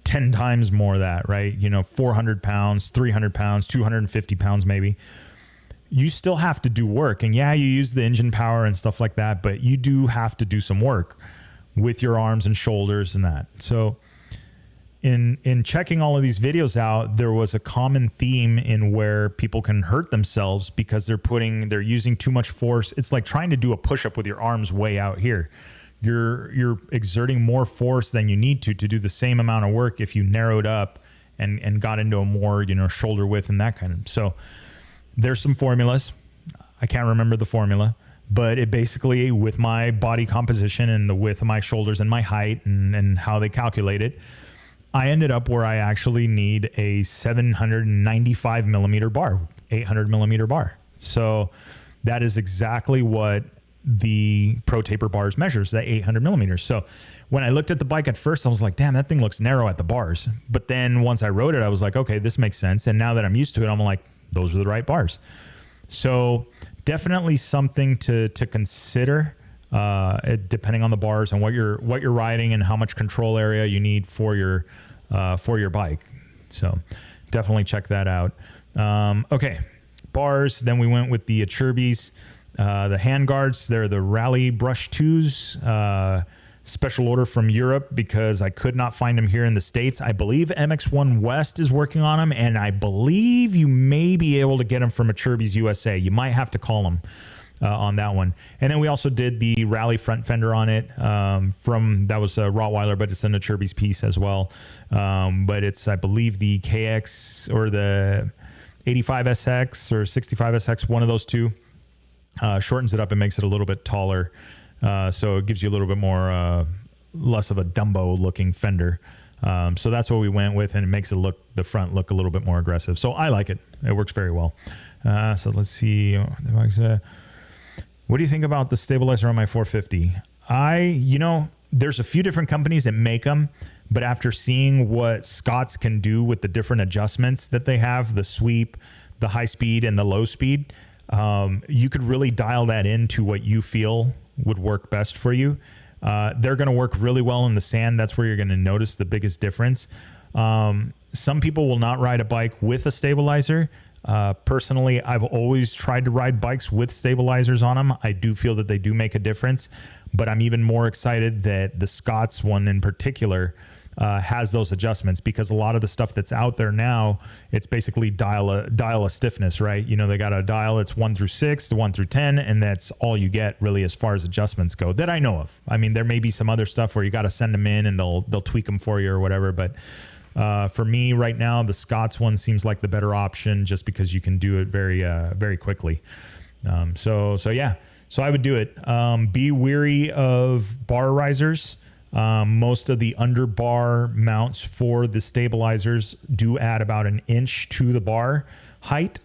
10 times more of that, right? 400 pounds, 300 pounds, 250 pounds maybe. You still have to do work. And yeah, you use the engine power and stuff like that, but you do have to do some work with your arms and shoulders and that. So in checking all of these videos out, there was a common theme in where people can hurt themselves because they're using too much force. It's like trying to do a push-up with your arms way out here. You're exerting more force than you need to do the same amount of work if you narrowed up and got into a more, shoulder width and that kind of. So there's some formulas. I can't remember the formula, but it basically, with my body composition and the width of my shoulders and my height and how they calculate it, I ended up where I actually need a 795 millimeter bar, 800 millimeter bar. So that is exactly what the Pro Taper bars measures, that 800 millimeters. So when I looked at the bike at first, I was like, damn, that thing looks narrow at the bars. But then once I rode it, I was like, okay, this makes sense. And now that I'm used to it, I'm like, those are the right bars. So definitely something to consider, depending on the bars and what you're riding and how much control area you need for your bike. So definitely check that out. Okay, bars. Then we went with the Acerbis, the hand guards. They're the Rally Brush 2s. Special order from Europe because I could not find them here in the States. I believe MX1 West is working on them, and I believe you may be able to get them from Acerbis USA. You might have to call them on that one. And then we also did the Rally front fender on it. That was a Rottweiler, but it's an Acerbis piece as well. But it's, I believe, the KX or the 85SX or 65SX, one of those two. Shortens it up and makes it a little bit taller. So it gives you a little bit more, less of a Dumbo looking fender. So that's what we went with, and it makes the front look a little bit more aggressive. So I like it. It works very well. So let's see. What do you think about the stabilizer on my 450? There's a few different companies that make them, but after seeing what Scott's can do with the different adjustments that they have, the sweep, the high speed, and the low speed, you could really dial that into what you feel would work best for you. They're going to work really well in the sand. That's where you're going to notice the biggest difference. Some people will not ride a bike with a stabilizer. Personally, I've always tried to ride bikes with stabilizers on them. I do feel that they do make a difference, but I'm even more excited that the Scott's one in particular has those adjustments, because a lot of the stuff that's out there now, it's basically dial a stiffness, right? They got a dial, it's 1 through 6 to 1 through 10, and that's all you get really as far as adjustments go that I know of. I mean, there may be some other stuff where you got to send them in and they'll tweak them for you or whatever, but for me right now, the Scott's one seems like the better option, just because you can do it very quickly. So I would do it. Be weary of bar risers. Most of the underbar mounts for the stabilizers do add about an inch to the bar height.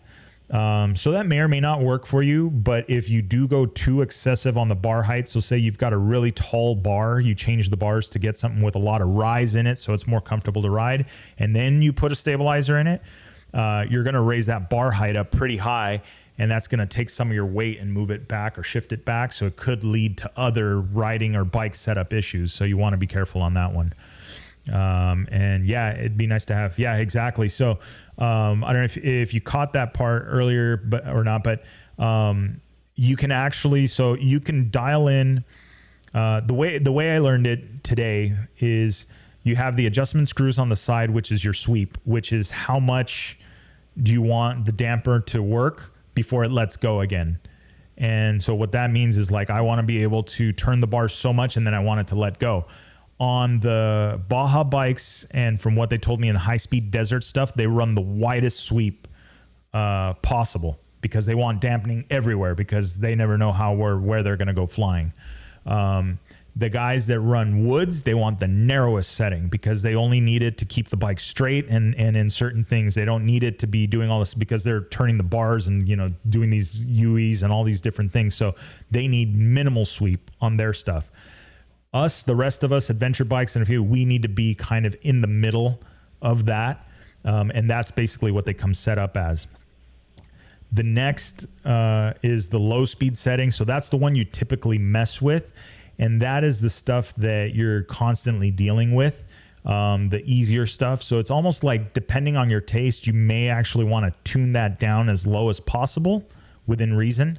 So that may or may not work for you, but if you do go too excessive on the bar height, so say you've got a really tall bar, you change the bars to get something with a lot of rise in it so it's more comfortable to ride, and then you put a stabilizer in it, you're going to raise that bar height up pretty high, and that's going to take some of your weight and move it back or shift it back. So it could lead to other riding or bike setup issues. So you want to be careful on that one. And yeah, it'd be nice to have. Yeah, exactly. So I don't know if you caught that part earlier, but you can actually, so you can dial in, the way I learned it today is you have the adjustment screws on the side, which is your sweep, which is how much do you want the damper to work before it lets go again. And so what that means is like, I want to be able to turn the bars so much and then I want it to let go. On the Baja bikes, and from what they told me in high-speed desert stuff, they run the widest sweep possible because they want dampening everywhere because they never know how or where they're going to go flying. The guys that run woods, they want the narrowest setting because they only need it to keep the bike straight, and in certain things they don't need it to be doing all this because they're turning the bars and, you know, doing these UEs and all these different things. So they need minimal sweep on their stuff. Us, the rest of us, adventure bikes and a few, we need to be kind of in the middle of that, and that's basically what they come set up as. The next is the low speed setting. So that's the one you typically mess with. And that is the stuff that you're constantly dealing with, the easier stuff. So it's almost like, depending on your taste, you may actually want to tune that down as low as possible within reason.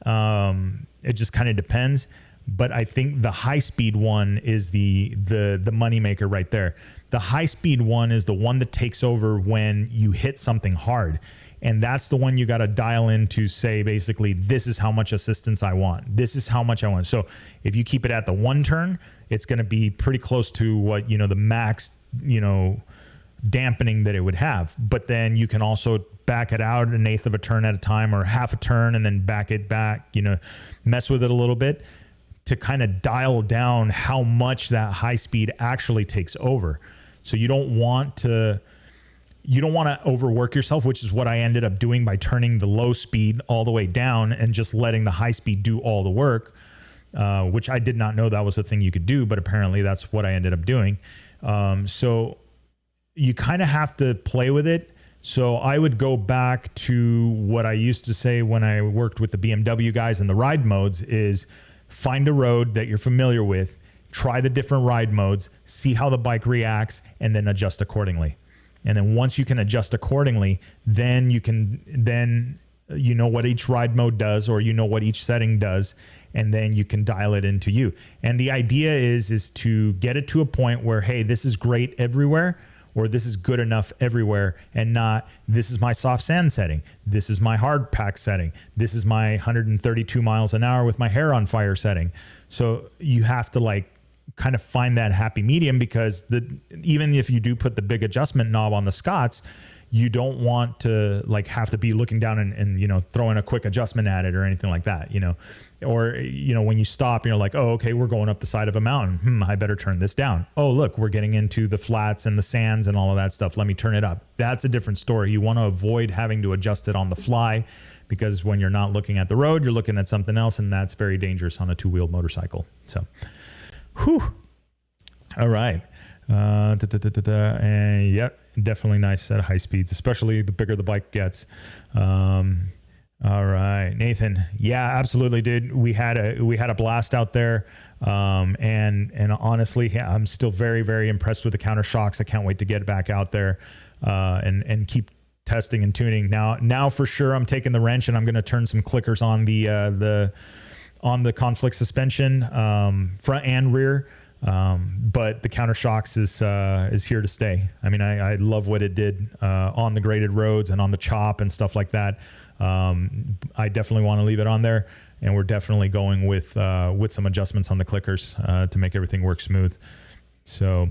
It just kind of depends. But I think the high speed one is the money maker right there. The high speed one is the one that takes over when you hit something hard. And that's the one you got to dial in to say, basically, this is how much assistance I want. This is how much I want. So if you keep it at the one turn, it's going to be pretty close to what, you know, the max, you know, dampening that it would have. But then you can also back it out an eighth of a turn at a time or half a turn and then back it back, you know, mess with it a little bit to kind of dial down how much that high speed actually takes over. So you don't want to overwork yourself, which is what I ended up doing by turning the low speed all the way down and just letting the high speed do all the work, which I did not know that was a thing you could do, but apparently that's what I ended up doing. So you kind of have to play with it. So I would go back to what I used to say when I worked with the BMW guys in the ride modes is find a road that you're familiar with, try the different ride modes, see how the bike reacts, and then adjust accordingly. And then once you can adjust accordingly, then you know what each ride mode does, or you know what each setting does, and then you can dial it into you. And the idea is to get it to a point where, hey, this is great everywhere, or this is good enough everywhere, and not, this is my soft sand setting, this is my hard pack setting, this is my 132 miles an hour with my hair on fire setting. So you have to like kind of find that happy medium, because even if you do put the big adjustment knob on the Scots, you don't want to like have to be looking down and you know, throwing a quick adjustment at it or anything like that, you know. Or, you know, when you stop, you're like, oh, okay, we're going up the side of a mountain. I better turn this down. Oh, look, we're getting into the flats and the sands and all of that stuff. Let me turn it up. That's a different story. You want to avoid having to adjust it on the fly, because when you're not looking at the road, you're looking at something else, and that's very dangerous on a two-wheeled motorcycle. So, whew. All right. And yep, definitely nice set of high speeds, especially the bigger the bike gets. All right, Nathan. Yeah, absolutely, dude. We had a blast out there. And honestly, I'm still very, very impressed with the counter shocks. I can't wait to get back out there, and keep testing and tuning. Now for sure, I'm taking the wrench and I'm going to turn some clickers on the conflict suspension, front and rear. But the counter shocks is here to stay. I mean, I love what it did on the graded roads and on the chop and stuff like that. I definitely want to leave it on there, and we're definitely going with some adjustments on the clickers to make everything work smooth. So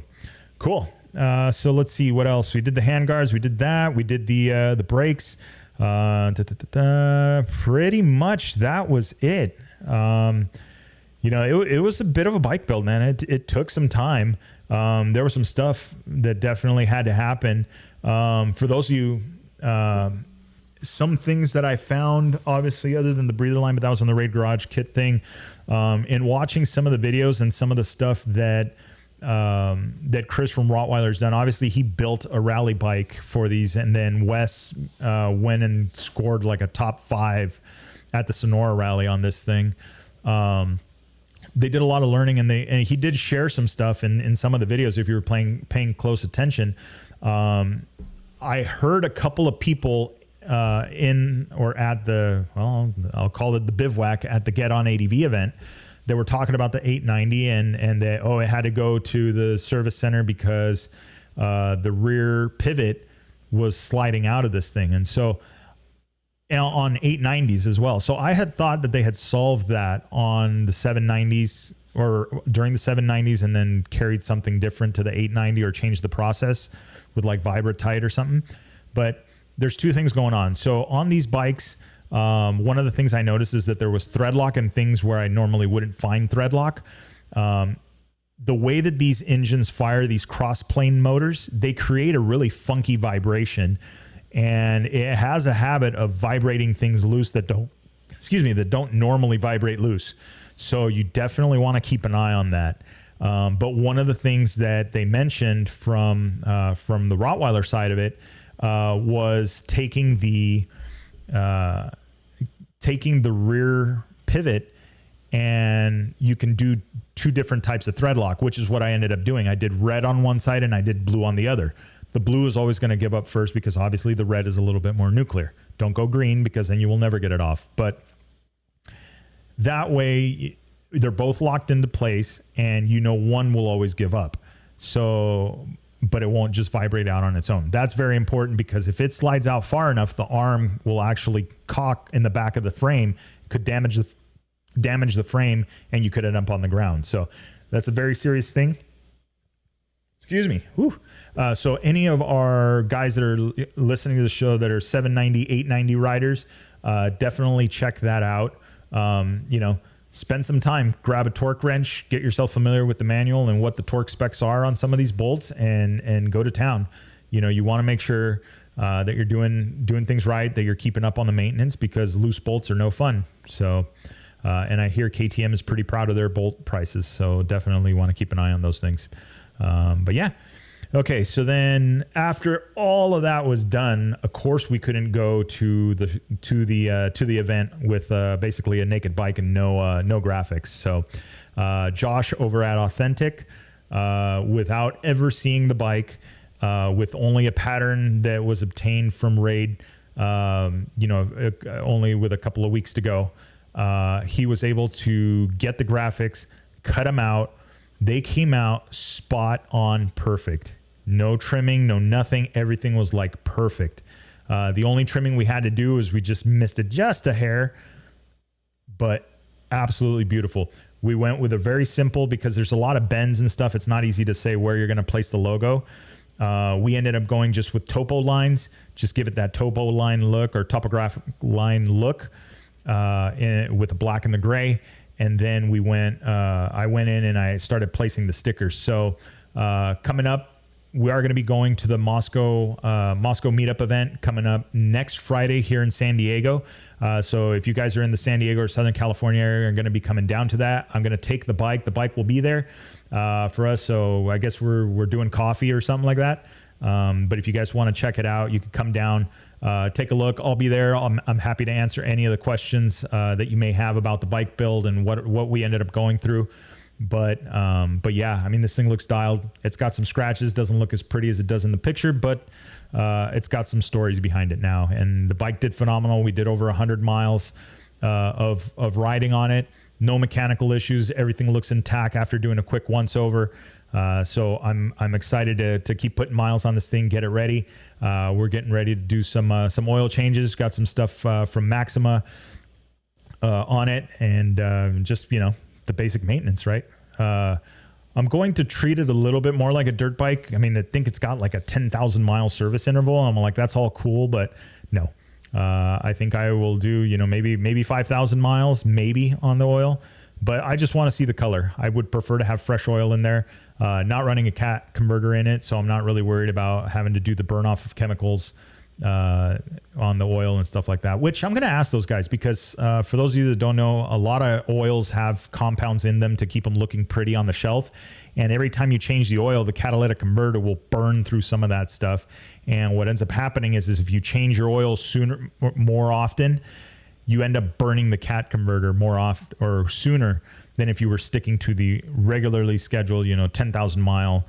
cool. So let's see what else. We did the handguards. We did that. We did the brakes. Pretty much that was it. You know, it was a bit of a bike build, man. It took some time. There was some stuff that definitely had to happen. For those of you, some things that I found, obviously, other than the breather line, but that was on the Raid Garage kit thing. In watching some of the videos and some of the stuff that Chris from Rottweiler's done, obviously he built a rally bike for these, and then Wes went and scored like a top 5 at the Sonora rally on this thing. They did a lot of learning, and he did share some stuff in some of the videos. If you were paying close attention, I heard a couple of people at the, well, I'll call it the bivouac at the Get On ADV event, they were talking about the 890 and that, it had to go to the service center because the rear pivot was sliding out of this thing. And so on 890s as well. So I had thought that they had solved that on the 790s or during the 790s and then carried something different to the 890 or changed the process with like Vibratite or something. But there's two things going on. So on these bikes, one of the things I noticed is that there was thread lock and things where I normally wouldn't find thread lock. The way that these engines fire these cross plane motors, they create a really funky vibration, and it has a habit of vibrating things loose that don't normally vibrate loose. So you definitely want to keep an eye on that. But one of the things that they mentioned from the Rottweiler side of it was taking the rear pivot, and you can do two different types of thread lock, which is what I ended up doing. I did red on one side and I did blue on the other. The blue is always going to give up first because obviously the red is a little bit more nuclear. Don't go green because then you will never get it off. But that way they're both locked into place and one will always give up. So, but it won't just vibrate out on its own. That's very important because if it slides out far enough, the arm will actually cock in the back of the frame, could damage the frame, and you could end up on the ground. So that's a very serious thing. Excuse me. Whew. So any of our guys that are listening to the show that are 790, 890 riders, definitely check that out. Spend some time, grab a torque wrench, get yourself familiar with the manual and what the torque specs are on some of these bolts, and go to town. You want to make sure that you're doing things right, that you're keeping up on the maintenance, because loose bolts are no fun. So, and I hear KTM is pretty proud of their bolt prices, so definitely want to keep an eye on those things. But yeah. Okay, so then after all of that was done, of course we couldn't go to the event with basically a naked bike and no graphics. So Josh over at Authentic, without ever seeing the bike, with only a pattern that was obtained from Raid, only with a couple of weeks to go, he was able to get the graphics, cut them out. They came out spot on perfect. No trimming, no nothing. Everything was like perfect. The only trimming we had to do was we just missed it just a hair, but absolutely beautiful. We went with a very simple, because there's a lot of bends and stuff. It's not easy to say where you're going to place the logo. We ended up going just with topo lines, just give it that topo line look or topographic line look with the black and the gray. And then I went in and I started placing the stickers. So coming up, we are going to be going to the Moscow meetup event coming up next Friday here in San Diego. So if you guys are in the San Diego or Southern California area, are going to be coming down to that. I'm going to take the bike. The bike will be there for us. So I guess we're doing coffee or something like that. But if you guys want to check it out, you can come down, take a look. I'll be there. I'm happy to answer any of the questions that you may have about the bike build and what we ended up going through. But yeah, I mean, this thing looks dialed. It's got some scratches, doesn't look as pretty as it does in the picture, but it's got some stories behind it now. And the bike did phenomenal. We did over 100 miles of riding on it. No mechanical issues. Everything looks intact after doing a quick once over. So I'm excited to keep putting miles on this thing, get it ready. We're getting ready to do some oil changes. Got some stuff from Maxima on it, and just the basic maintenance, right? I'm going to treat it a little bit more like a dirt bike. I mean, I think it's got like a 10,000 mile service interval. I'm like, that's all cool, but no. I think I will do, maybe 5,000 miles, maybe on the oil, but I just want to see the color. I would prefer to have fresh oil in there, not running a cat converter in it. So I'm not really worried about having to do the burn off of chemicals on the oil and stuff like that, which I'm going to ask those guys, because for those of you that don't know, a lot of oils have compounds in them to keep them looking pretty on the shelf. And every time you change the oil, the catalytic converter will burn through some of that stuff. And what ends up happening is if you change your oil more often, you end up burning the cat converter more often or sooner than if you were sticking to the regularly scheduled, 10,000 mile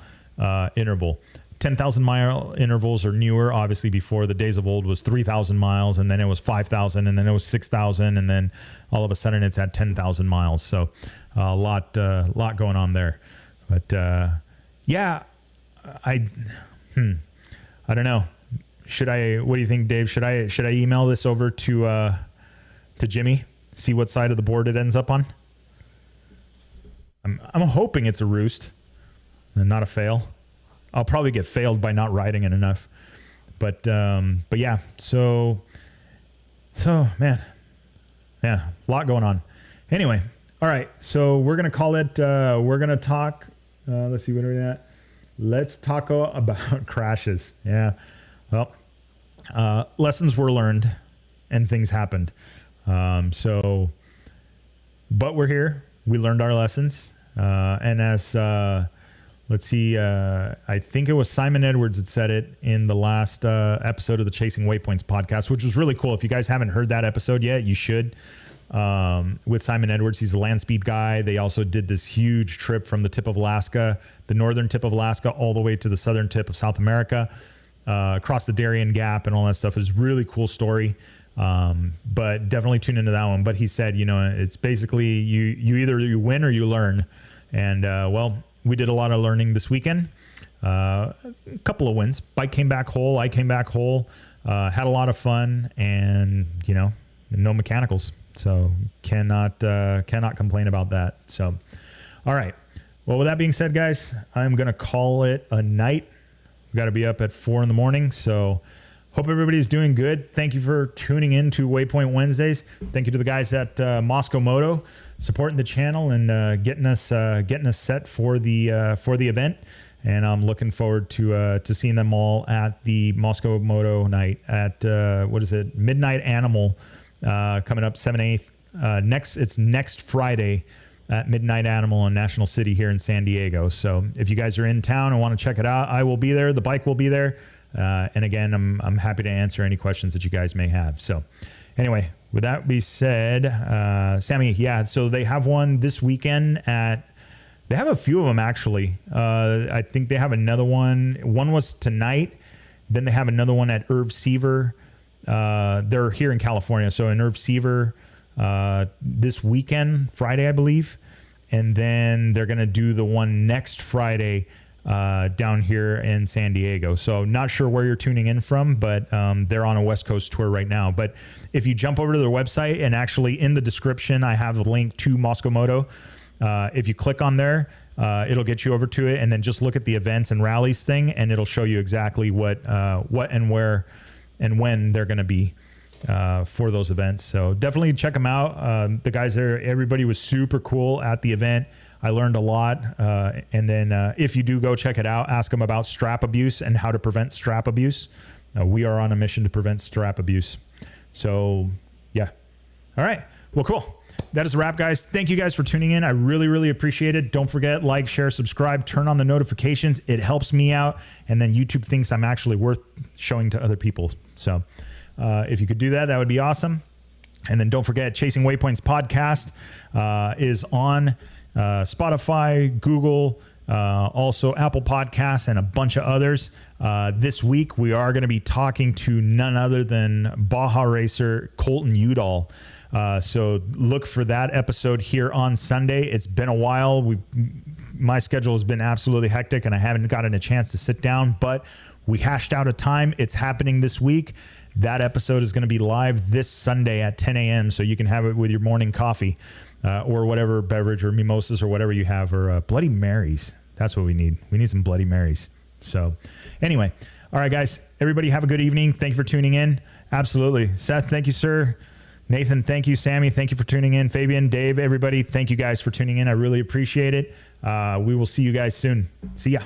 interval. 10,000 mile intervals or newer. Obviously, before the days of old was 3,000 miles, and then it was 5,000, and then it was 6,000, and then all of a sudden it's at 10,000 miles. So a lot going on there. But yeah, I don't know. What do you think, Dave? Should I email this over to Jimmy? See what side of the board it ends up on? I'm hoping it's a roost and not a fail. I'll probably get failed by not riding it enough. But yeah, so man, yeah, a lot going on. Anyway, all right, so we're gonna call it. We're gonna talk. Let's see, what are we at? Let's talk about crashes. Yeah, well, lessons were learned and things happened. But we're here. We learned our lessons. And as, let's see, I think it was Simon Edwards that said it in the last episode of the Chasing Waypoints podcast, which was really cool. If you guys haven't heard that episode yet, you should. With Simon Edwards, he's a land speed guy. They also did this huge trip from the tip of Alaska, the northern tip of Alaska, all the way to the southern tip of South America, across the Darien Gap and all that stuff. Is a really cool story. But definitely tune into that one. But he said, it's basically you either you win or you learn. And well, we did a lot of learning this weekend. A couple of wins. Bike came back whole. I came back whole. Had a lot of fun, and no mechanicals. So cannot complain about that. So, all right. Well, with that being said, guys, I'm gonna call it a night. We got to be up at 4 a.m. So. Hope everybody's doing good. Thank you for tuning in to Waypoint Wednesdays. Thank you to the guys at Moscow Moto supporting the channel and getting us set for the event. And I'm looking forward to seeing them all at the Moscow Moto night at Midnight Animal coming up 7/8. It's next Friday at Midnight Animal in National City here in San Diego. So if you guys are in town and want to check it out, I will be there. The bike will be there. And again, I'm happy to answer any questions that you guys may have. So anyway, with that being said, Sammy, yeah, so they have one this weekend they have a few of them actually. I think they have another one. One was tonight. Then they have another one at Irv Seaver. They're here in California. So in Irv Seaver, this weekend, Friday, I believe. And then they're going to do the one next Friday, down here in San Diego. So not sure where you're tuning in from, but they're on a West Coast tour right now. But if you jump over to their website, and actually in the description, I have the link to Moscow Moto. If you click on there, it'll get you over to it, and then just look at the events and rallies thing, and it'll show you exactly what and where and when they're going to be for those events. So definitely check them out. The guys there, everybody was super cool at the event. I learned a lot. And then if you do go check it out, ask them about strap abuse and how to prevent strap abuse. We are on a mission to prevent strap abuse. So yeah. All right. Well, cool. That is a wrap, guys. Thank you guys for tuning in. I really, really appreciate it. Don't forget, like, share, subscribe, turn on the notifications. It helps me out. And then YouTube thinks I'm actually worth showing to other people. So if you could do that, that would be awesome. And then don't forget, Chasing Waypoints podcast is on Spotify, Google, also Apple Podcasts, and a bunch of others. This week, we are going to be talking to none other than Baja racer Colton Udall. So look for that episode here on Sunday. It's been a while. My schedule has been absolutely hectic, and I haven't gotten a chance to sit down, but we hashed out a time. It's happening this week. That episode is going to be live this Sunday at 10 a.m. So you can have it with your morning coffee. Or whatever beverage, or mimosas, or whatever you have, or Bloody Marys. That's what we need. We need some Bloody Marys. So anyway, all right, guys, everybody have a good evening. Thank you for tuning in. Absolutely. Seth, thank you, sir. Nathan, thank you. Sammy, thank you for tuning in. Fabian, Dave, everybody, thank you guys for tuning in. I really appreciate it. We will see you guys soon. See ya.